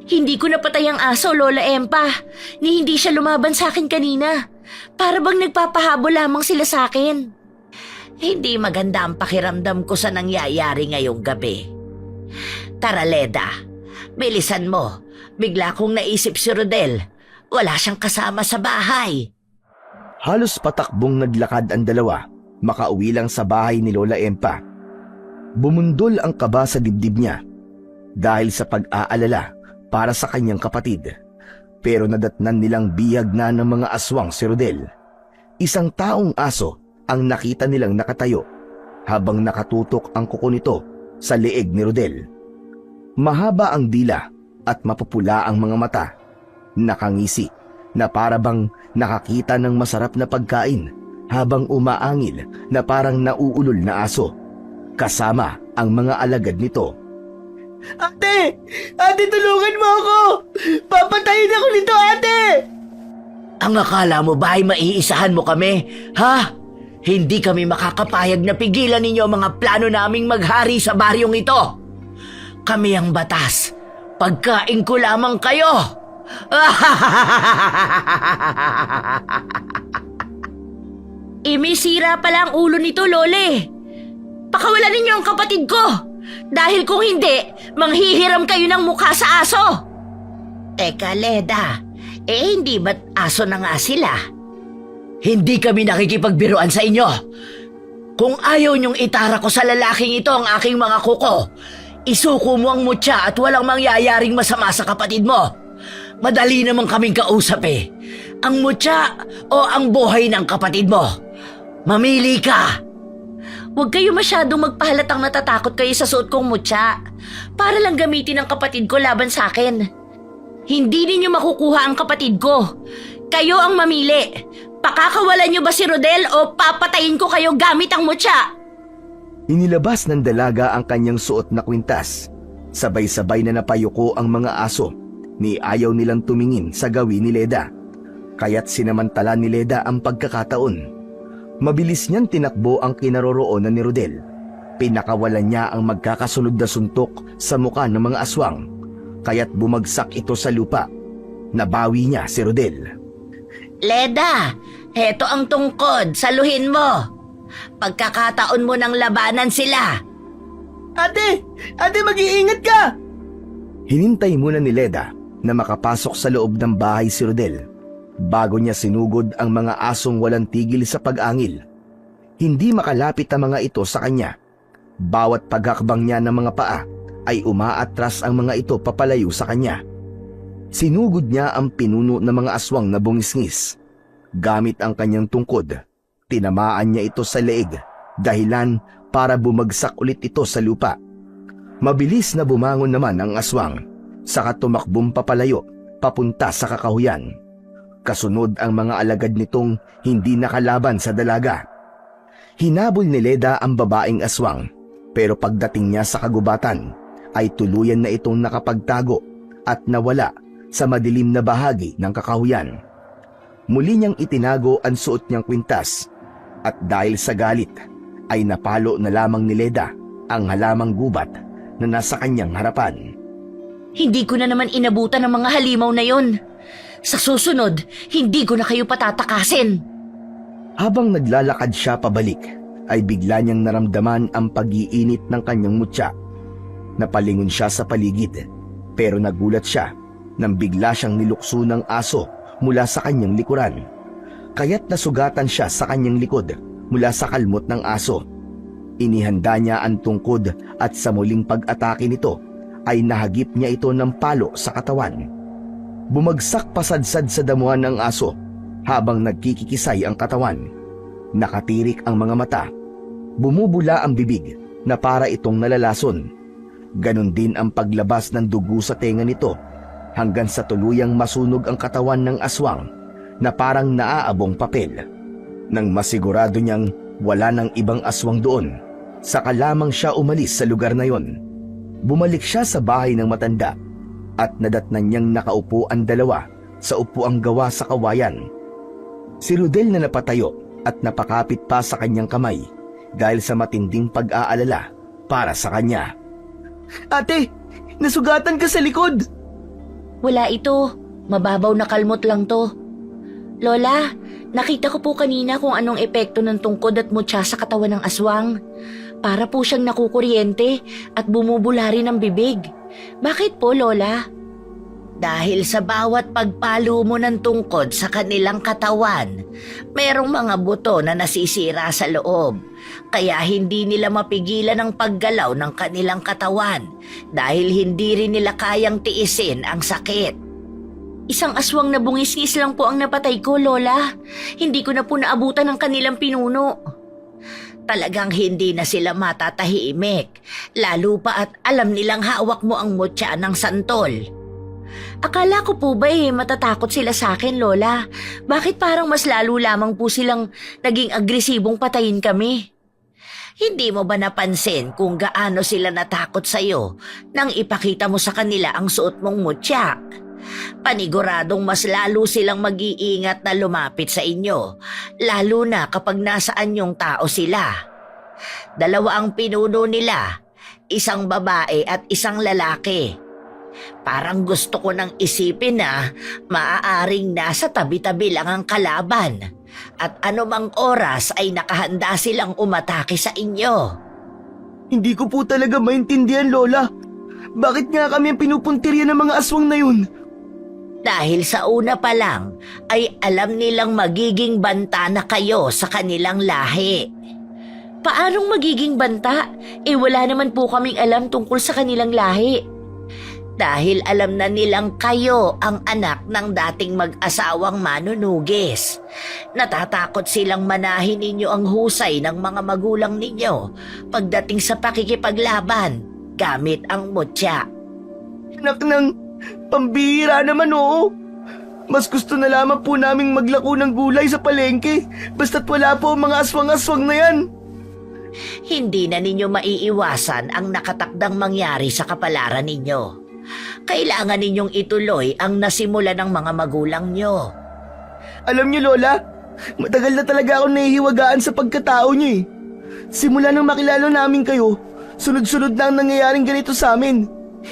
Hindi ko napatay ang aso, Lola Empa, ni hindi siya lumaban sa akin kanina. Para bang nagpapahabol lamang sila sa akin. Hindi maganda ang pakiramdam ko sa nangyayari ngayong gabi. Tara, Leda, bilisan mo. Bigla kong naisip si Rodel. Wala siyang kasama sa bahay. Halos patakbong naglakad ang dalawa, makauwi lang sa bahay ni Lola Empa. Bumundol ang kaba sa dibdib niya dahil sa pag-aalala para sa kanyang kapatid. Pero nadatnan nilang bihag na ng mga aswang si Rodel. Isang taong aso ang nakita nilang nakatayo habang nakatutok ang kuko nito sa leeg ni Rodel. Mahaba ang dila at mapupula ang mga mata. Nakangisi na para bang nakakita ng masarap na pagkain habang umaangil na parang nauulol na aso. Kasama ang mga alagad nito. Ate! Ate, tulungan mo ako! Papatayin ako nito, ate! Ang akala mo ba ay maiisahan mo kami? Ha? Hindi kami makakapayag na pigilan ninyo ang mga plano naming maghari sa baryong ito. Kami ang batas. Pagkain ko lamang kayo. Imisira pala ang ulo nito, Lole. Pakawalan ninyo ang kapatid ko. Dahil kung hindi, manghihiram kayo ng mukha sa aso. Teka, Leda. Hindi ba't aso na nga sila? Hindi kami nakikipagbiruan sa inyo. Kung ayaw niyong itara ko sa lalaking ito ang aking mga kuko, isuko mo ang mutya at walang mangyayaring masama sa kapatid mo. Madali naman kaming kausap eh. Ang mutya o ang buhay ng kapatid mo? Mamili ka. Huwag kayo masyadong magpahalatang natatakot kayo sa suot kong mutya. Para lang gamitin ang kapatid ko laban sa akin. Hindi ninyo makukuha ang kapatid ko. Kayo ang mamili. Pakakawalan niyo ba si Rodel o papatayin ko kayo gamit ang mutya? Inilabas ng dalaga ang kanyang suot na kwintas. Sabay-sabay na napayuko ang mga aso ni ayaw nilang tumingin sa gawin ni Leda. Kaya't sinamantala ni Leda ang pagkakataon. Mabilis niyang tinakbo ang kinaroroonan ni Rodel. Pinakawalan niya ang magkakasunod na suntok sa muka ng mga aswang. Kaya't bumagsak ito sa lupa. Nabawi niya si Rodel. Leda, heto ang tungkod. Saluhin mo. Pagkakataon mo ng labanan sila. Ate! Ate, mag-iingat ka! Hinintay muna ni Leda na makapasok sa loob ng bahay si Rodel bago niya sinugod ang mga asong walang tigil sa pag-angil. Hindi makalapit ang mga ito sa kanya. Bawat paghakbang niya ng mga paa ay umaatras ang mga ito papalayo sa kanya. Sinugod niya ang pinuno ng mga aswang na bungisngis. Gamit ang kanyang tungkod, tinamaan niya ito sa leeg, dahilan para bumagsak ulit ito sa lupa. Mabilis na bumangon naman ang aswang, saka tumakbong papalayo, papunta sa kakahuyan. Kasunod ang mga alagad nitong hindi nakalaban sa dalaga. Hinabol ni Leda ang babaeng aswang, pero pagdating niya sa kagubatan, ay tuluyan na itong nakapagtago at nawala sa madilim na bahagi ng kakahuyan. Muli niyang itinago ang suot niyang kwintas at dahil sa galit ay napalo na lamang ni Leda ang halamang gubat na nasa kanyang harapan. Hindi ko na naman inabutan ang mga halimaw na yon. Sa susunod, hindi ko na kayo patatakasin. Habang naglalakad siya pabalik, ay bigla niyang naramdaman ang pag-iinit ng kanyang mutya. Napalingon siya sa paligid, pero nagulat siya nang bigla siyang nilukso ng aso mula sa kanyang likuran. Kaya't nasugatan siya sa kanyang likod mula sa kalmot ng aso. Inihanda niya ang tungkod at sa muling pag-atake nito ay nahagip niya ito ng palo sa katawan. Bumagsak pasadsad sa damuhan ng aso habang nagkikikisay ang katawan. Nakatirik ang mga mata. Bumubula ang bibig na para itong nalalason. Ganon din ang paglabas ng dugo sa tenga nito hanggang sa tuluyang masunog ang katawan ng aswang na parang naaabong papel. Nang masigurado niyang wala ng ibang aswang doon, saka lamang siya umalis sa lugar na yon. Bumalik siya sa bahay ng matanda at nadatnan niyang nakaupo ang dalawa sa upuang gawa sa kawayan. Si Rodel na napatayo at napakapit pa sa kanyang kamay dahil sa matinding pag-aalala para sa kanya. Ate, nasugatan ka sa likod! Wala ito. Mababaw na kalmot lang to. Lola, nakita ko po kanina kung anong epekto ng tungkod at mutya sa katawan ng aswang. Para po siyang nakukuryente at bumubula rin ang bibig. Bakit po, Lola? Dahil sa bawat pagpalo mo ng tungkod sa kanilang katawan, merong mga buto na nasisira sa loob. Kaya hindi nila mapigilan ang paggalaw ng kanilang katawan dahil hindi rin nila kayang tiisin ang sakit. Isang aswang na bungis-ngis lang po ang napatay ko, Lola. Hindi ko na po naabutan ang kanilang pinuno. Talagang hindi na sila matatahimik, lalo pa at alam nilang hawak mo ang mutya ng santol. Akala ko po ba matatakot sila sa akin, Lola? Bakit parang mas lalo lamang po silang naging agresibong patayin kami? Hindi mo ba napansin kung gaano sila natakot sa'yo nang ipakita mo sa kanila ang suot mong mutya? Paniguradong mas lalo silang mag-iingat na lumapit sa inyo, lalo na kapag nasaan yung tao sila. Dalawa ang pinuno nila, isang babae at isang lalaki. Parang gusto ko nang isipin na maaaring nasa tabi-tabi lang ang kalaban at anumang oras ay nakahanda silang umatake sa inyo. Hindi ko po talaga maintindihan, Lola. Bakit nga kami ang pinupuntirya ng mga aswang na yun? Dahil sa una pa lang ay alam nilang magiging banta na kayo sa kanilang lahi. Paanong magiging banta? Wala naman po kaming alam tungkol sa kanilang lahi. Dahil alam na nilang kayo ang anak ng dating mag-asawang manunugis. Natatakot silang manahin ninyo ang husay ng mga magulang ninyo pagdating sa pakikipaglaban gamit ang mutya. Anak ng pambihira naman, oo. Mas gusto na lamang po naming maglako ng gulay sa palengke basta't wala po ang mga aswang-aswang na yan. Hindi na ninyo maiiwasan ang nakatakdang mangyari sa kapalaran ninyo. Kailangan ninyong ituloy ang nasimula ng mga magulang nyo. Alam niyo, Lola, matagal na talaga ako nahihiwagaan sa pagkatao niyo eh. Simula nang makilala namin kayo, sunod-sunod na ang nangyayaring ganito sa amin.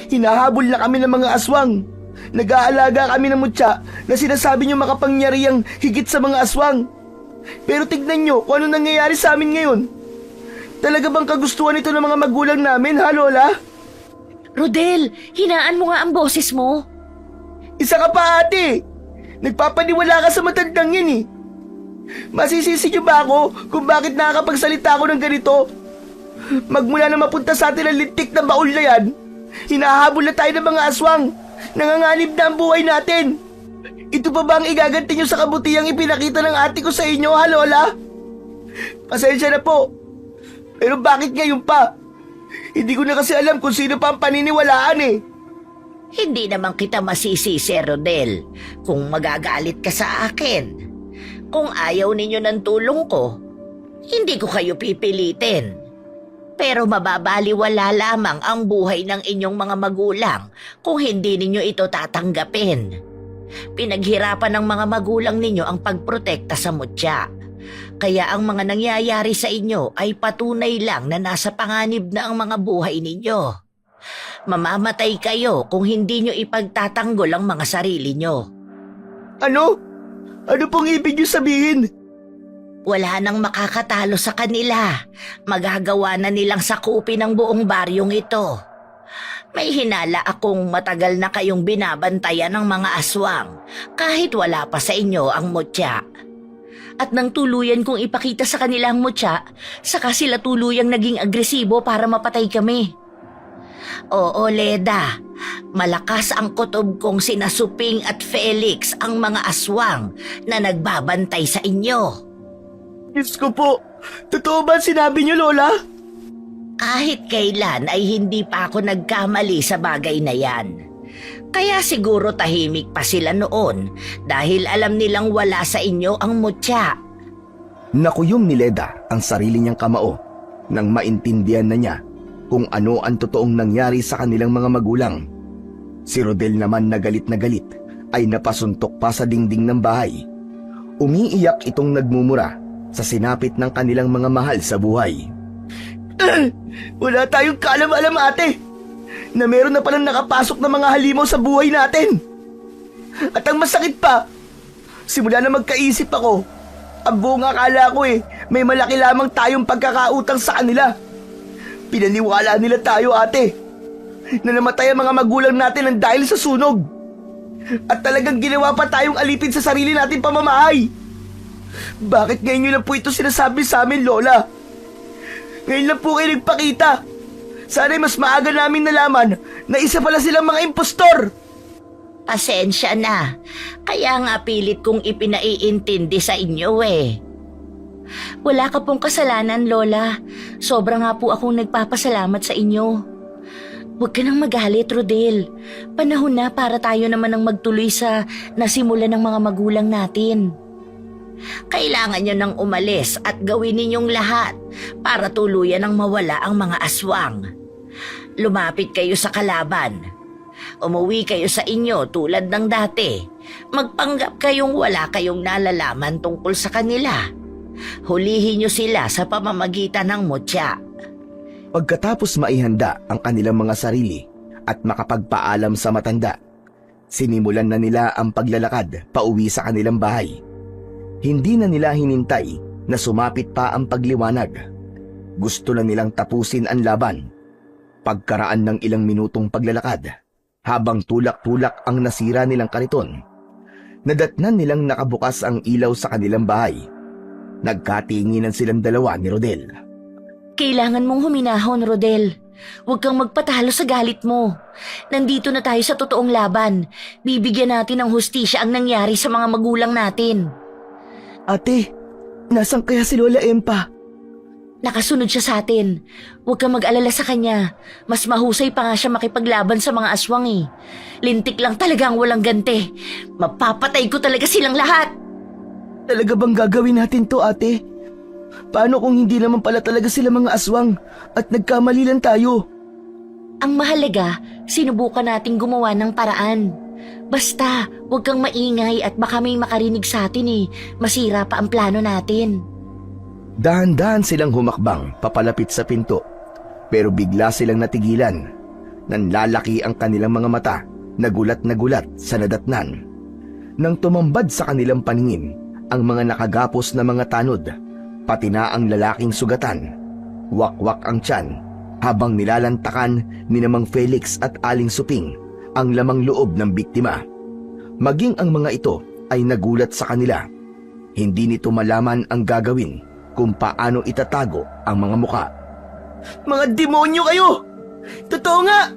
Hinahabol na kami ng mga aswang. Nag-aalaga kami ng mutya na sinasabi niyo makapangyarihang higit sa mga aswang. Pero tignan niyo kung ano nangyayari sa amin ngayon. Talaga bang kagustuhan ito ng mga magulang namin, ha, Lola? Rodel, hinaan mo nga ang boses mo. Isa ka pa, ate. Nagpapaniwala ka sa matandang yan eh. Masisisi niyo ba ako kung bakit nakakapagsalita ako ng ganito? Magmula na mapunta sa atin ang lintik na baul na yan, hinahabol na tayo ng mga aswang. Nanganganib na ang buhay natin. Ito pa ba ang igaganti niyo sa kabutihang ipinakita ng ate ko sa inyo, ha, Lola? Pasensya na po. Pero bakit ngayon pa? Hindi ko na kasi alam kung sino pa ang paniniwalaan eh. Hindi naman kita masisisi, Rodel, kung magagalit ka sa akin. Kung ayaw ninyo ng tulong ko, hindi ko kayo pipilitin. Pero mababaliwala lamang ang buhay ng inyong mga magulang kung hindi ninyo ito tatanggapin. Pinaghirapan ng mga magulang ninyo ang pagprotekta sa mutya. Kaya ang mga nangyayari sa inyo ay patunay lang na nasa panganib na ang mga buhay ninyo. Mamamatay kayo kung hindi nyo ipagtatanggol ang mga sarili nyo. Ano? Ano pong ibig niyo sabihin? Wala nang makakatalo sa kanila. Magagawa na nilang sakupin ang buong baryong ito. May hinala akong matagal na kayong binabantayan ng mga aswang kahit wala pa sa inyo ang mutya. At nang tuluyan kong ipakita sa kanila ang mutya, saka sila tuluyang naging agresibo para mapatay kami. Oo, Leda, malakas ang kutob kong sina Suping at Felix ang mga aswang na nagbabantay sa inyo. Diyos ko po, totoo ba sinabi niyo, Lola? Kahit kailan ay hindi pa ako nagkamali sa bagay na yan. Kaya siguro tahimik pa sila noon dahil alam nilang wala sa inyo ang mutya. Nakuyom ni Leda ang sarili niyang kamao nang maintindihan na niya kung ano ang totoong nangyari sa kanilang mga magulang. Si Rodel naman na galit ay napasuntok pa sa dingding ng bahay. Umiiyak itong nagmumura sa sinapit ng kanilang mga mahal sa buhay. Wala tayong kaalam-alam, ate, na meron na palang nakapasok na mga halimaw sa buhay natin. At ang masakit pa, simula na magkaisip ako, ang buong akala ko may malaki lamang tayong pagkakautang sa kanila. Pinaniwala nila tayo, ate, na namatay ang mga magulang natin ng dahil sa sunog. At talagang ginawa pa tayong alipin sa sarili nating pamamahay. Bakit ngayon nyo lang po ito sinasabi sa amin, Lola? Ngayon lang po kayo nagpakita. Sana'y mas maaga namin nalaman na isa pala silang mga impostor. Pasensya na. Kaya nga pilit kong ipinaiintindi sa inyo eh. Wala ka pong kasalanan, Lola. Sobra nga po akong nagpapasalamat sa inyo. Huwag ka nang magalit, Rodel. Panahon na para tayo naman ang magtuloy sa nasimulan ng mga magulang natin. Kailangan nyo nang umalis at gawin ninyong lahat para tuluyan ang mawala ang mga aswang. Lumapit kayo sa kalaban. Umuwi kayo sa inyo tulad ng dati. Magpanggap kayong wala kayong nalalaman tungkol sa kanila. Hulihin nyo sila sa pamamagitan ng mutya. Pagkatapos maihanda ang kanilang mga sarili at makapagpaalam sa matanda, sinimulan na nila ang paglalakad pauwi sa kanilang bahay. Hindi na nila hinintay na sumapit pa ang pagliwanag. Gusto na nilang tapusin ang laban. Pagkaraan ng ilang minutong paglalakad, habang tulak-tulak ang nasira nilang kariton, nadatnan nilang nakabukas ang ilaw sa kanilang bahay. Nagkatinginan silang dalawa ni Rodel. Kailangan mong huminahon, Rodel. Huwag kang magpatalo sa galit mo. Nandito na tayo sa totoong laban. Bibigyan natin ng hustisya ang nangyari sa mga magulang natin. Ate, nasan kaya si Lola Empa? Nakasunod siya sa atin. Huwag kang mag-alala sa kanya. Mas mahusay pa nga siya makipaglaban sa mga aswang eh. Lintik lang talaga ang walang gante. Mapapatay ko talaga silang lahat. Talaga bang gagawin natin to, ate? Paano kung hindi naman pala talaga sila mga aswang at nagkamali lang tayo? Ang mahalaga, sinubukan nating gumawa ng paraan. Basta, huwag kang maingay at baka may makarinig sa atin eh. Masira pa ang plano natin. Dahan-dahan silang humakbang papalapit sa pinto, pero bigla silang natigilan. Nanlalaki ang kanilang mga mata, nagulat na gulat sa nadatnan. Nang tumambad sa kanilang paningin, ang mga nakagapos na mga tanod, pati na ang lalaking sugatan. Wakwak ang tiyan, habang nilalantakan ni Mang Felix at Aling Suping ang lamang loob ng biktima. Maging ang mga ito ay nagulat sa kanila. Hindi nito malaman ang gagawin kung paano itatago ang mga muka. Mga demonyo kayo! Totoo nga!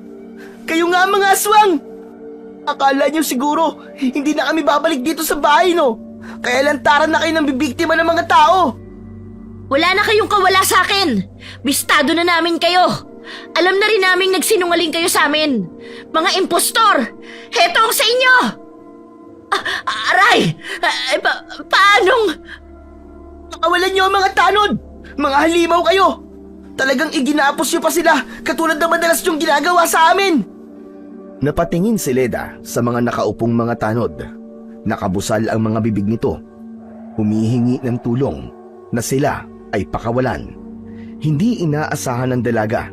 Kayo nga ang mga aswang! Akala nyo siguro hindi na kami babalik dito sa bahay, no? Kaya lantaran na kayo ng bibiktima ng mga tao! Wala na kayong kawala sa akin. Bistado na namin kayo. Alam na rin naming nagsinungaling kayo sa amin. Mga impostor! Heto ang sa inyo! Aray! Paanong... Nakawalan nyo ang mga tanod! Mga halimaw kayo! Talagang iginapos nyo pa sila katulad na madalas nyong ginagawa sa amin! Napatingin si Leda sa mga nakaupong mga tanod. Nakabusal ang mga bibig nito. Humihingi ng tulong na sila ay pakawalan. Hindi inaasahan ng dalaga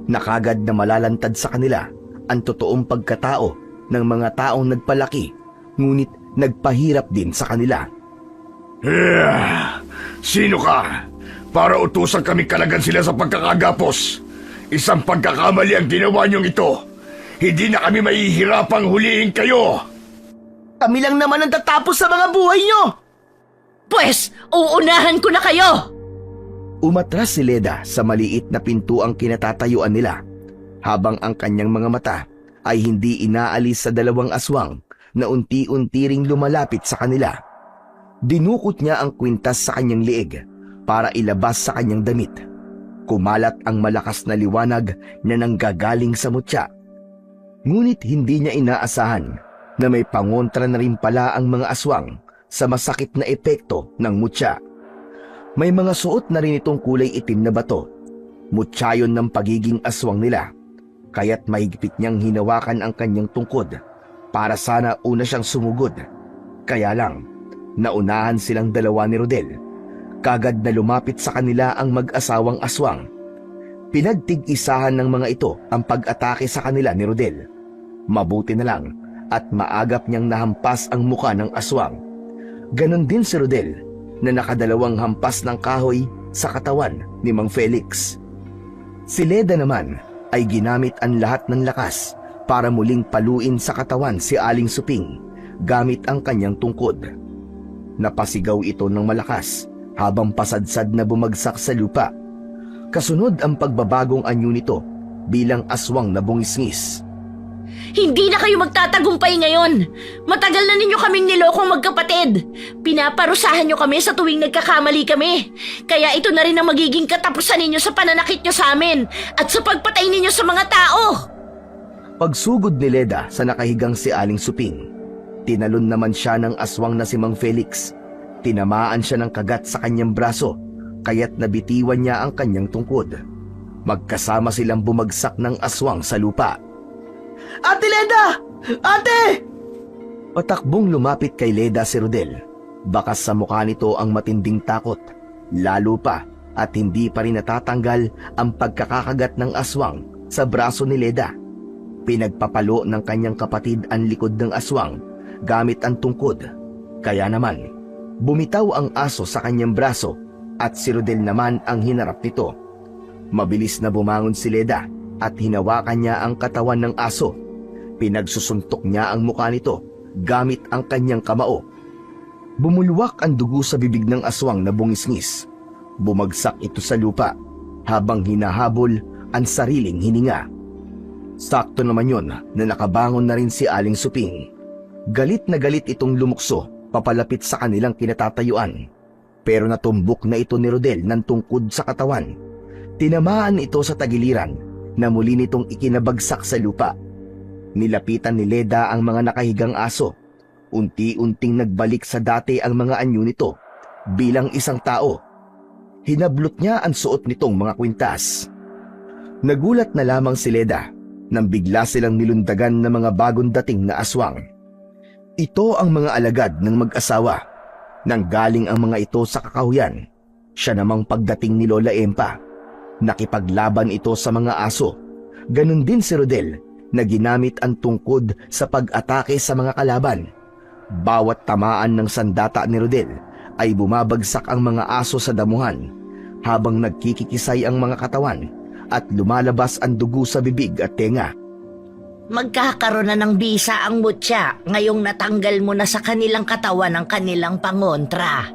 na kagad na malalantad sa kanila ang totoong pagkatao ng mga taong nagpalaki ngunit nagpahirap din sa kanila. Sino ka? Para utusan kami kalagan sila sa pagkakagapos. Isang pagkakamali ang ginawa niyong ito. Hindi na kami mahihirapang hulihin kayo. Kami lang naman ang tatapos sa mga buhay nyo! Pwes, uunahan ko na kayo! Umatras si Leda sa maliit na pintuang kinatatayuan nila, habang ang kanyang mga mata ay hindi inaalis sa dalawang aswang na unti-unti ring lumalapit sa kanila. Dinukot niya ang kwintas sa kanyang liig para ilabas sa kanyang damit. Kumalat ang malakas na liwanag na nanggagaling sa mutya. Ngunit hindi niya inaasahan na may pangontra na rin pala ang mga aswang sa masakit na epekto ng mutya. May mga suot na rin itong kulay itim na bato. Mutya yun ng pagiging aswang nila, kaya't mahigpit niyang hinawakan ang kanyang tungkod para sana una siyang sumugod. Kaya lang, naunahan silang dalawa ni Rodel. Kagad na lumapit sa kanila ang mag-asawang aswang. Pinagtig-isahan ng mga ito ang pag-atake sa kanila ni Rodel. Mabuti na lang at maagap niyang nahampas ang muka ng aswang. Ganon din si Rodel na nakadalawang hampas ng kahoy sa katawan ni Mang Felix. Si Leda naman ay ginamit ang lahat ng lakas para muling paluin sa katawan si Aling Suping gamit ang kanyang tungkod. Napasigaw ito ng malakas habang pasadsad na bumagsak sa lupa. Kasunod ang pagbabagong anyo nito bilang aswang na bungisngis. Hindi na kayo magtatagumpay ngayon. Matagal na ninyo kaming nilokong magkapatid. Pinaparusahan nyo kami sa tuwing nagkakamali kami. Kaya ito na rin ang magiging katapusan ninyo sa pananakit nyo sa amin at sa pagpatay ninyo sa mga tao. Pagsugod ni Leda sa nakahigang si Aling Suping, tinalon naman siya ng aswang na si Mang Felix. Tinamaan siya ng kagat sa kanyang braso, kaya't nabitiwan niya ang kanyang tungkod. Magkasama silang bumagsak ng aswang sa lupa. Ate Leda! Ate! Patakbong lumapit kay Leda si Rodel. Bakas sa mukha nito ang matinding takot. Lalo pa at hindi pa rin natatanggal ang pagkakakagat ng aswang sa braso ni Leda. Pinagpapalo ng kanyang kapatid ang likod ng aswang gamit ang tungkod. Kaya naman, bumitaw ang aso sa kanyang braso at si Rodel naman ang hinarap nito. Mabilis na bumangon si Leda at hinawakan niya ang katawan ng aso. Pinagsusuntok niya ang mukha nito gamit ang kanyang kamao. Bumulwak ang dugo sa bibig ng aswang na bungisngis. Bumagsak ito sa lupa habang hinahabol ang sariling hininga. Sakto naman yon na nakabangon na rin si Aling Suping. Galit na galit itong lumukso papalapit sa kanilang kinatatayuan. Pero natumbok na ito ni Rodel ng tungkod sa katawan. Tinamaan ito sa tagiliran na muli nitong ikinabagsak sa lupa. Nilapitan ni Leda ang mga nakahigang aso. Unti-unting nagbalik sa dati ang mga anyo nito bilang isang tao. Hinablot niya ang suot nitong mga kwintas. Nagulat na lamang si Leda nang bigla silang nilundagan ng mga bagong dating na aswang. Ito ang mga alagad ng mag-asawa. Nanggaling ang mga ito sa kakahuyan. Siya namang pagdating ni Lola Empa. Nakipaglaban ito sa mga aso. Ganon din si Rodel na ginamit ang tungkod sa pag-atake sa mga kalaban. Bawat tamaan ng sandata ni Rodel ay bumabagsak ang mga aso sa damuhan habang nagkikikisay ang mga katawan at lumalabas ang dugo sa bibig at tenga. Magkakaroon na ng bisa ang mutya ngayong natanggal mo na sa kanilang katawan ang kanilang pangontra.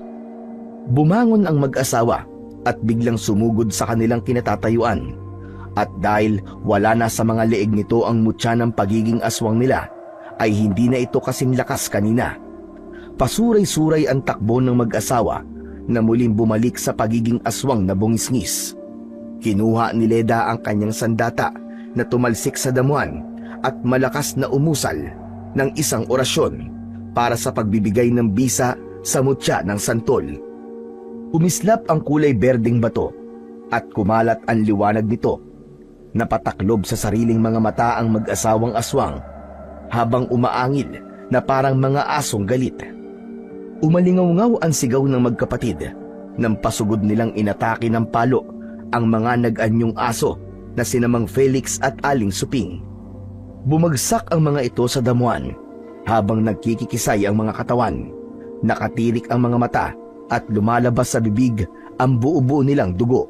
Bumangon ang mag-asawa at biglang sumugod sa kanilang kinatatayuan. At dahil wala na sa mga leeg nito ang mutya ng pagiging aswang nila, ay hindi na ito kasing lakas kanina. Pasuray-suray ang takbo ng mag-asawa na muling bumalik sa pagiging aswang na bungisngis. Kinuha ni Leda ang kanyang sandata na tumalsik sa damuhan at malakas na umusal ng isang orasyon para sa pagbibigay ng bisa sa mutya ng santol. Umislap ang kulay berdeng bato at kumalat ang liwanag nito. Napataklob sa sariling mga mata ang mag-asawang aswang habang umaangil na parang mga asong galit. Umalingaw-ngaw ang sigaw ng magkapatid nang pasugod nilang inatake ng palo ang mga nag-anyong aso na sina Mang Felix at Aling Suping. Bumagsak ang mga ito sa damuhan habang nagkikikisay ang mga katawan. Nakatirik ang mga mata at lumalabas sa bibig ang buo-buo nilang dugo.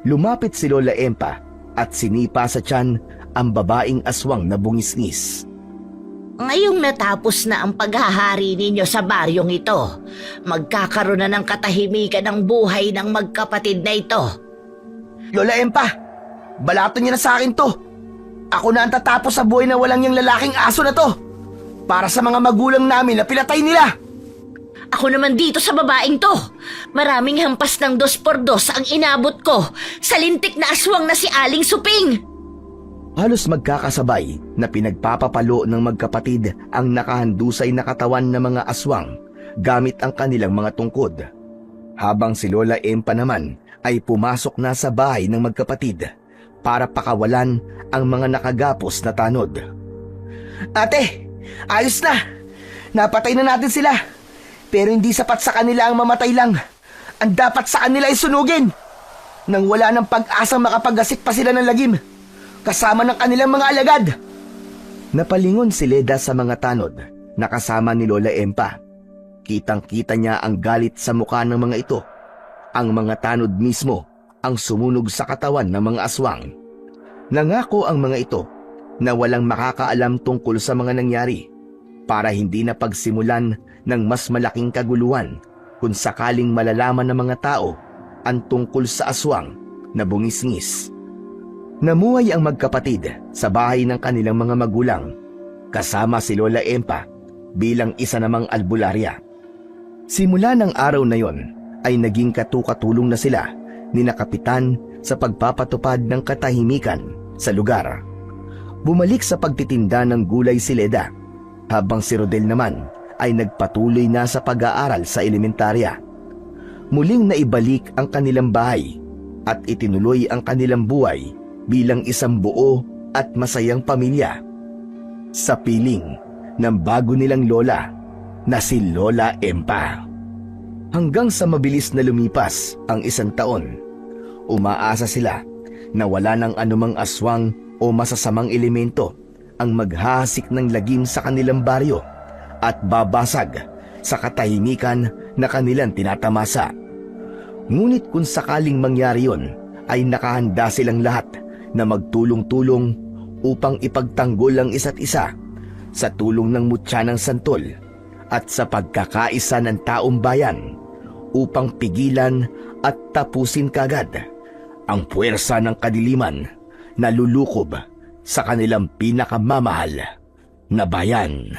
Lumapit si Lola Empa at sinipa sa tiyan ang babaeng aswang na bungisngis. Ngayong natapos na ang paghahari ninyo sa baryong ito, magkakaroon na ng katahimikan ang buhay ng magkapatid na ito. Lola Empa, balato niya na sa akin to. Ako na ang tatapos sa buhay na walang yung lalaking aso na to. Para sa mga magulang namin na pinatay nila. Ako naman dito sa babaeng to. Maraming hampas ng 2x2 ang inabot ko sa lintik na aswang na si Aling Suping. Halos magkakasabay na pinagpapapalo ng magkapatid ang nakahandusay na katawan ng mga aswang gamit ang kanilang mga tungkod. Habang si Lola Empa naman ay pumasok na sa bahay ng magkapatid para pakawalan ang mga nakagapos na tanod. Ate, ayos na. Napatay na natin sila. Pero hindi sapat sa kanila ang mamatay lang. Ang dapat sa kanila ay sunugin. Nang wala ng pag-asang makapagasik pa sila ng lagim. Kasama ng kanilang mga alagad. Napalingon si Leda sa mga tanod na kasama ni Lola Empa. Kitang-kita niya ang galit sa mukha ng mga ito. Ang mga tanod mismo ang sumunog sa katawan ng mga aswang. Nangako ang mga ito na walang makakaalam tungkol sa mga nangyari para hindi na pagsimulan ng mas malaking kaguluhan kung sakaling malalaman ng mga tao ang tungkol sa aswang na bungisngis. Namuhay ang magkapatid sa bahay ng kanilang mga magulang kasama si Lola Empa bilang isa namang albularya. Simula ng araw na yon ay naging katukatulong na sila ni na Kapitan sa pagpapatupad ng katahimikan sa lugar. Bumalik sa pagtitinda ng gulay si Leda, habang si Rodel naman ay nagpatuloy na sa pag-aaral sa elementarya. Muling naibalik ang kanilang bahay at itinuloy ang kanilang buhay bilang isang buo at masayang pamilya. Sa piling ng bago nilang lola na si Lola Empa. Hanggang sa mabilis na lumipas ang 1 taon, umaasa sila na wala ng anumang aswang o masasamang elemento ang maghahasik ng lagim sa kanilang baryo at babasag sa katahimikan na kanilang tinatamasa. Ngunit kung sakaling mangyari yon, ay nakahanda silang lahat na magtulong-tulong upang ipagtanggol ang isa't isa sa tulong ng mutya ng santol at sa pagkakaisa ng taong bayan upang pigilan at tapusin kagad ang puwersa ng kadiliman na lulukob sa kanilang pinakamamahal na bayan.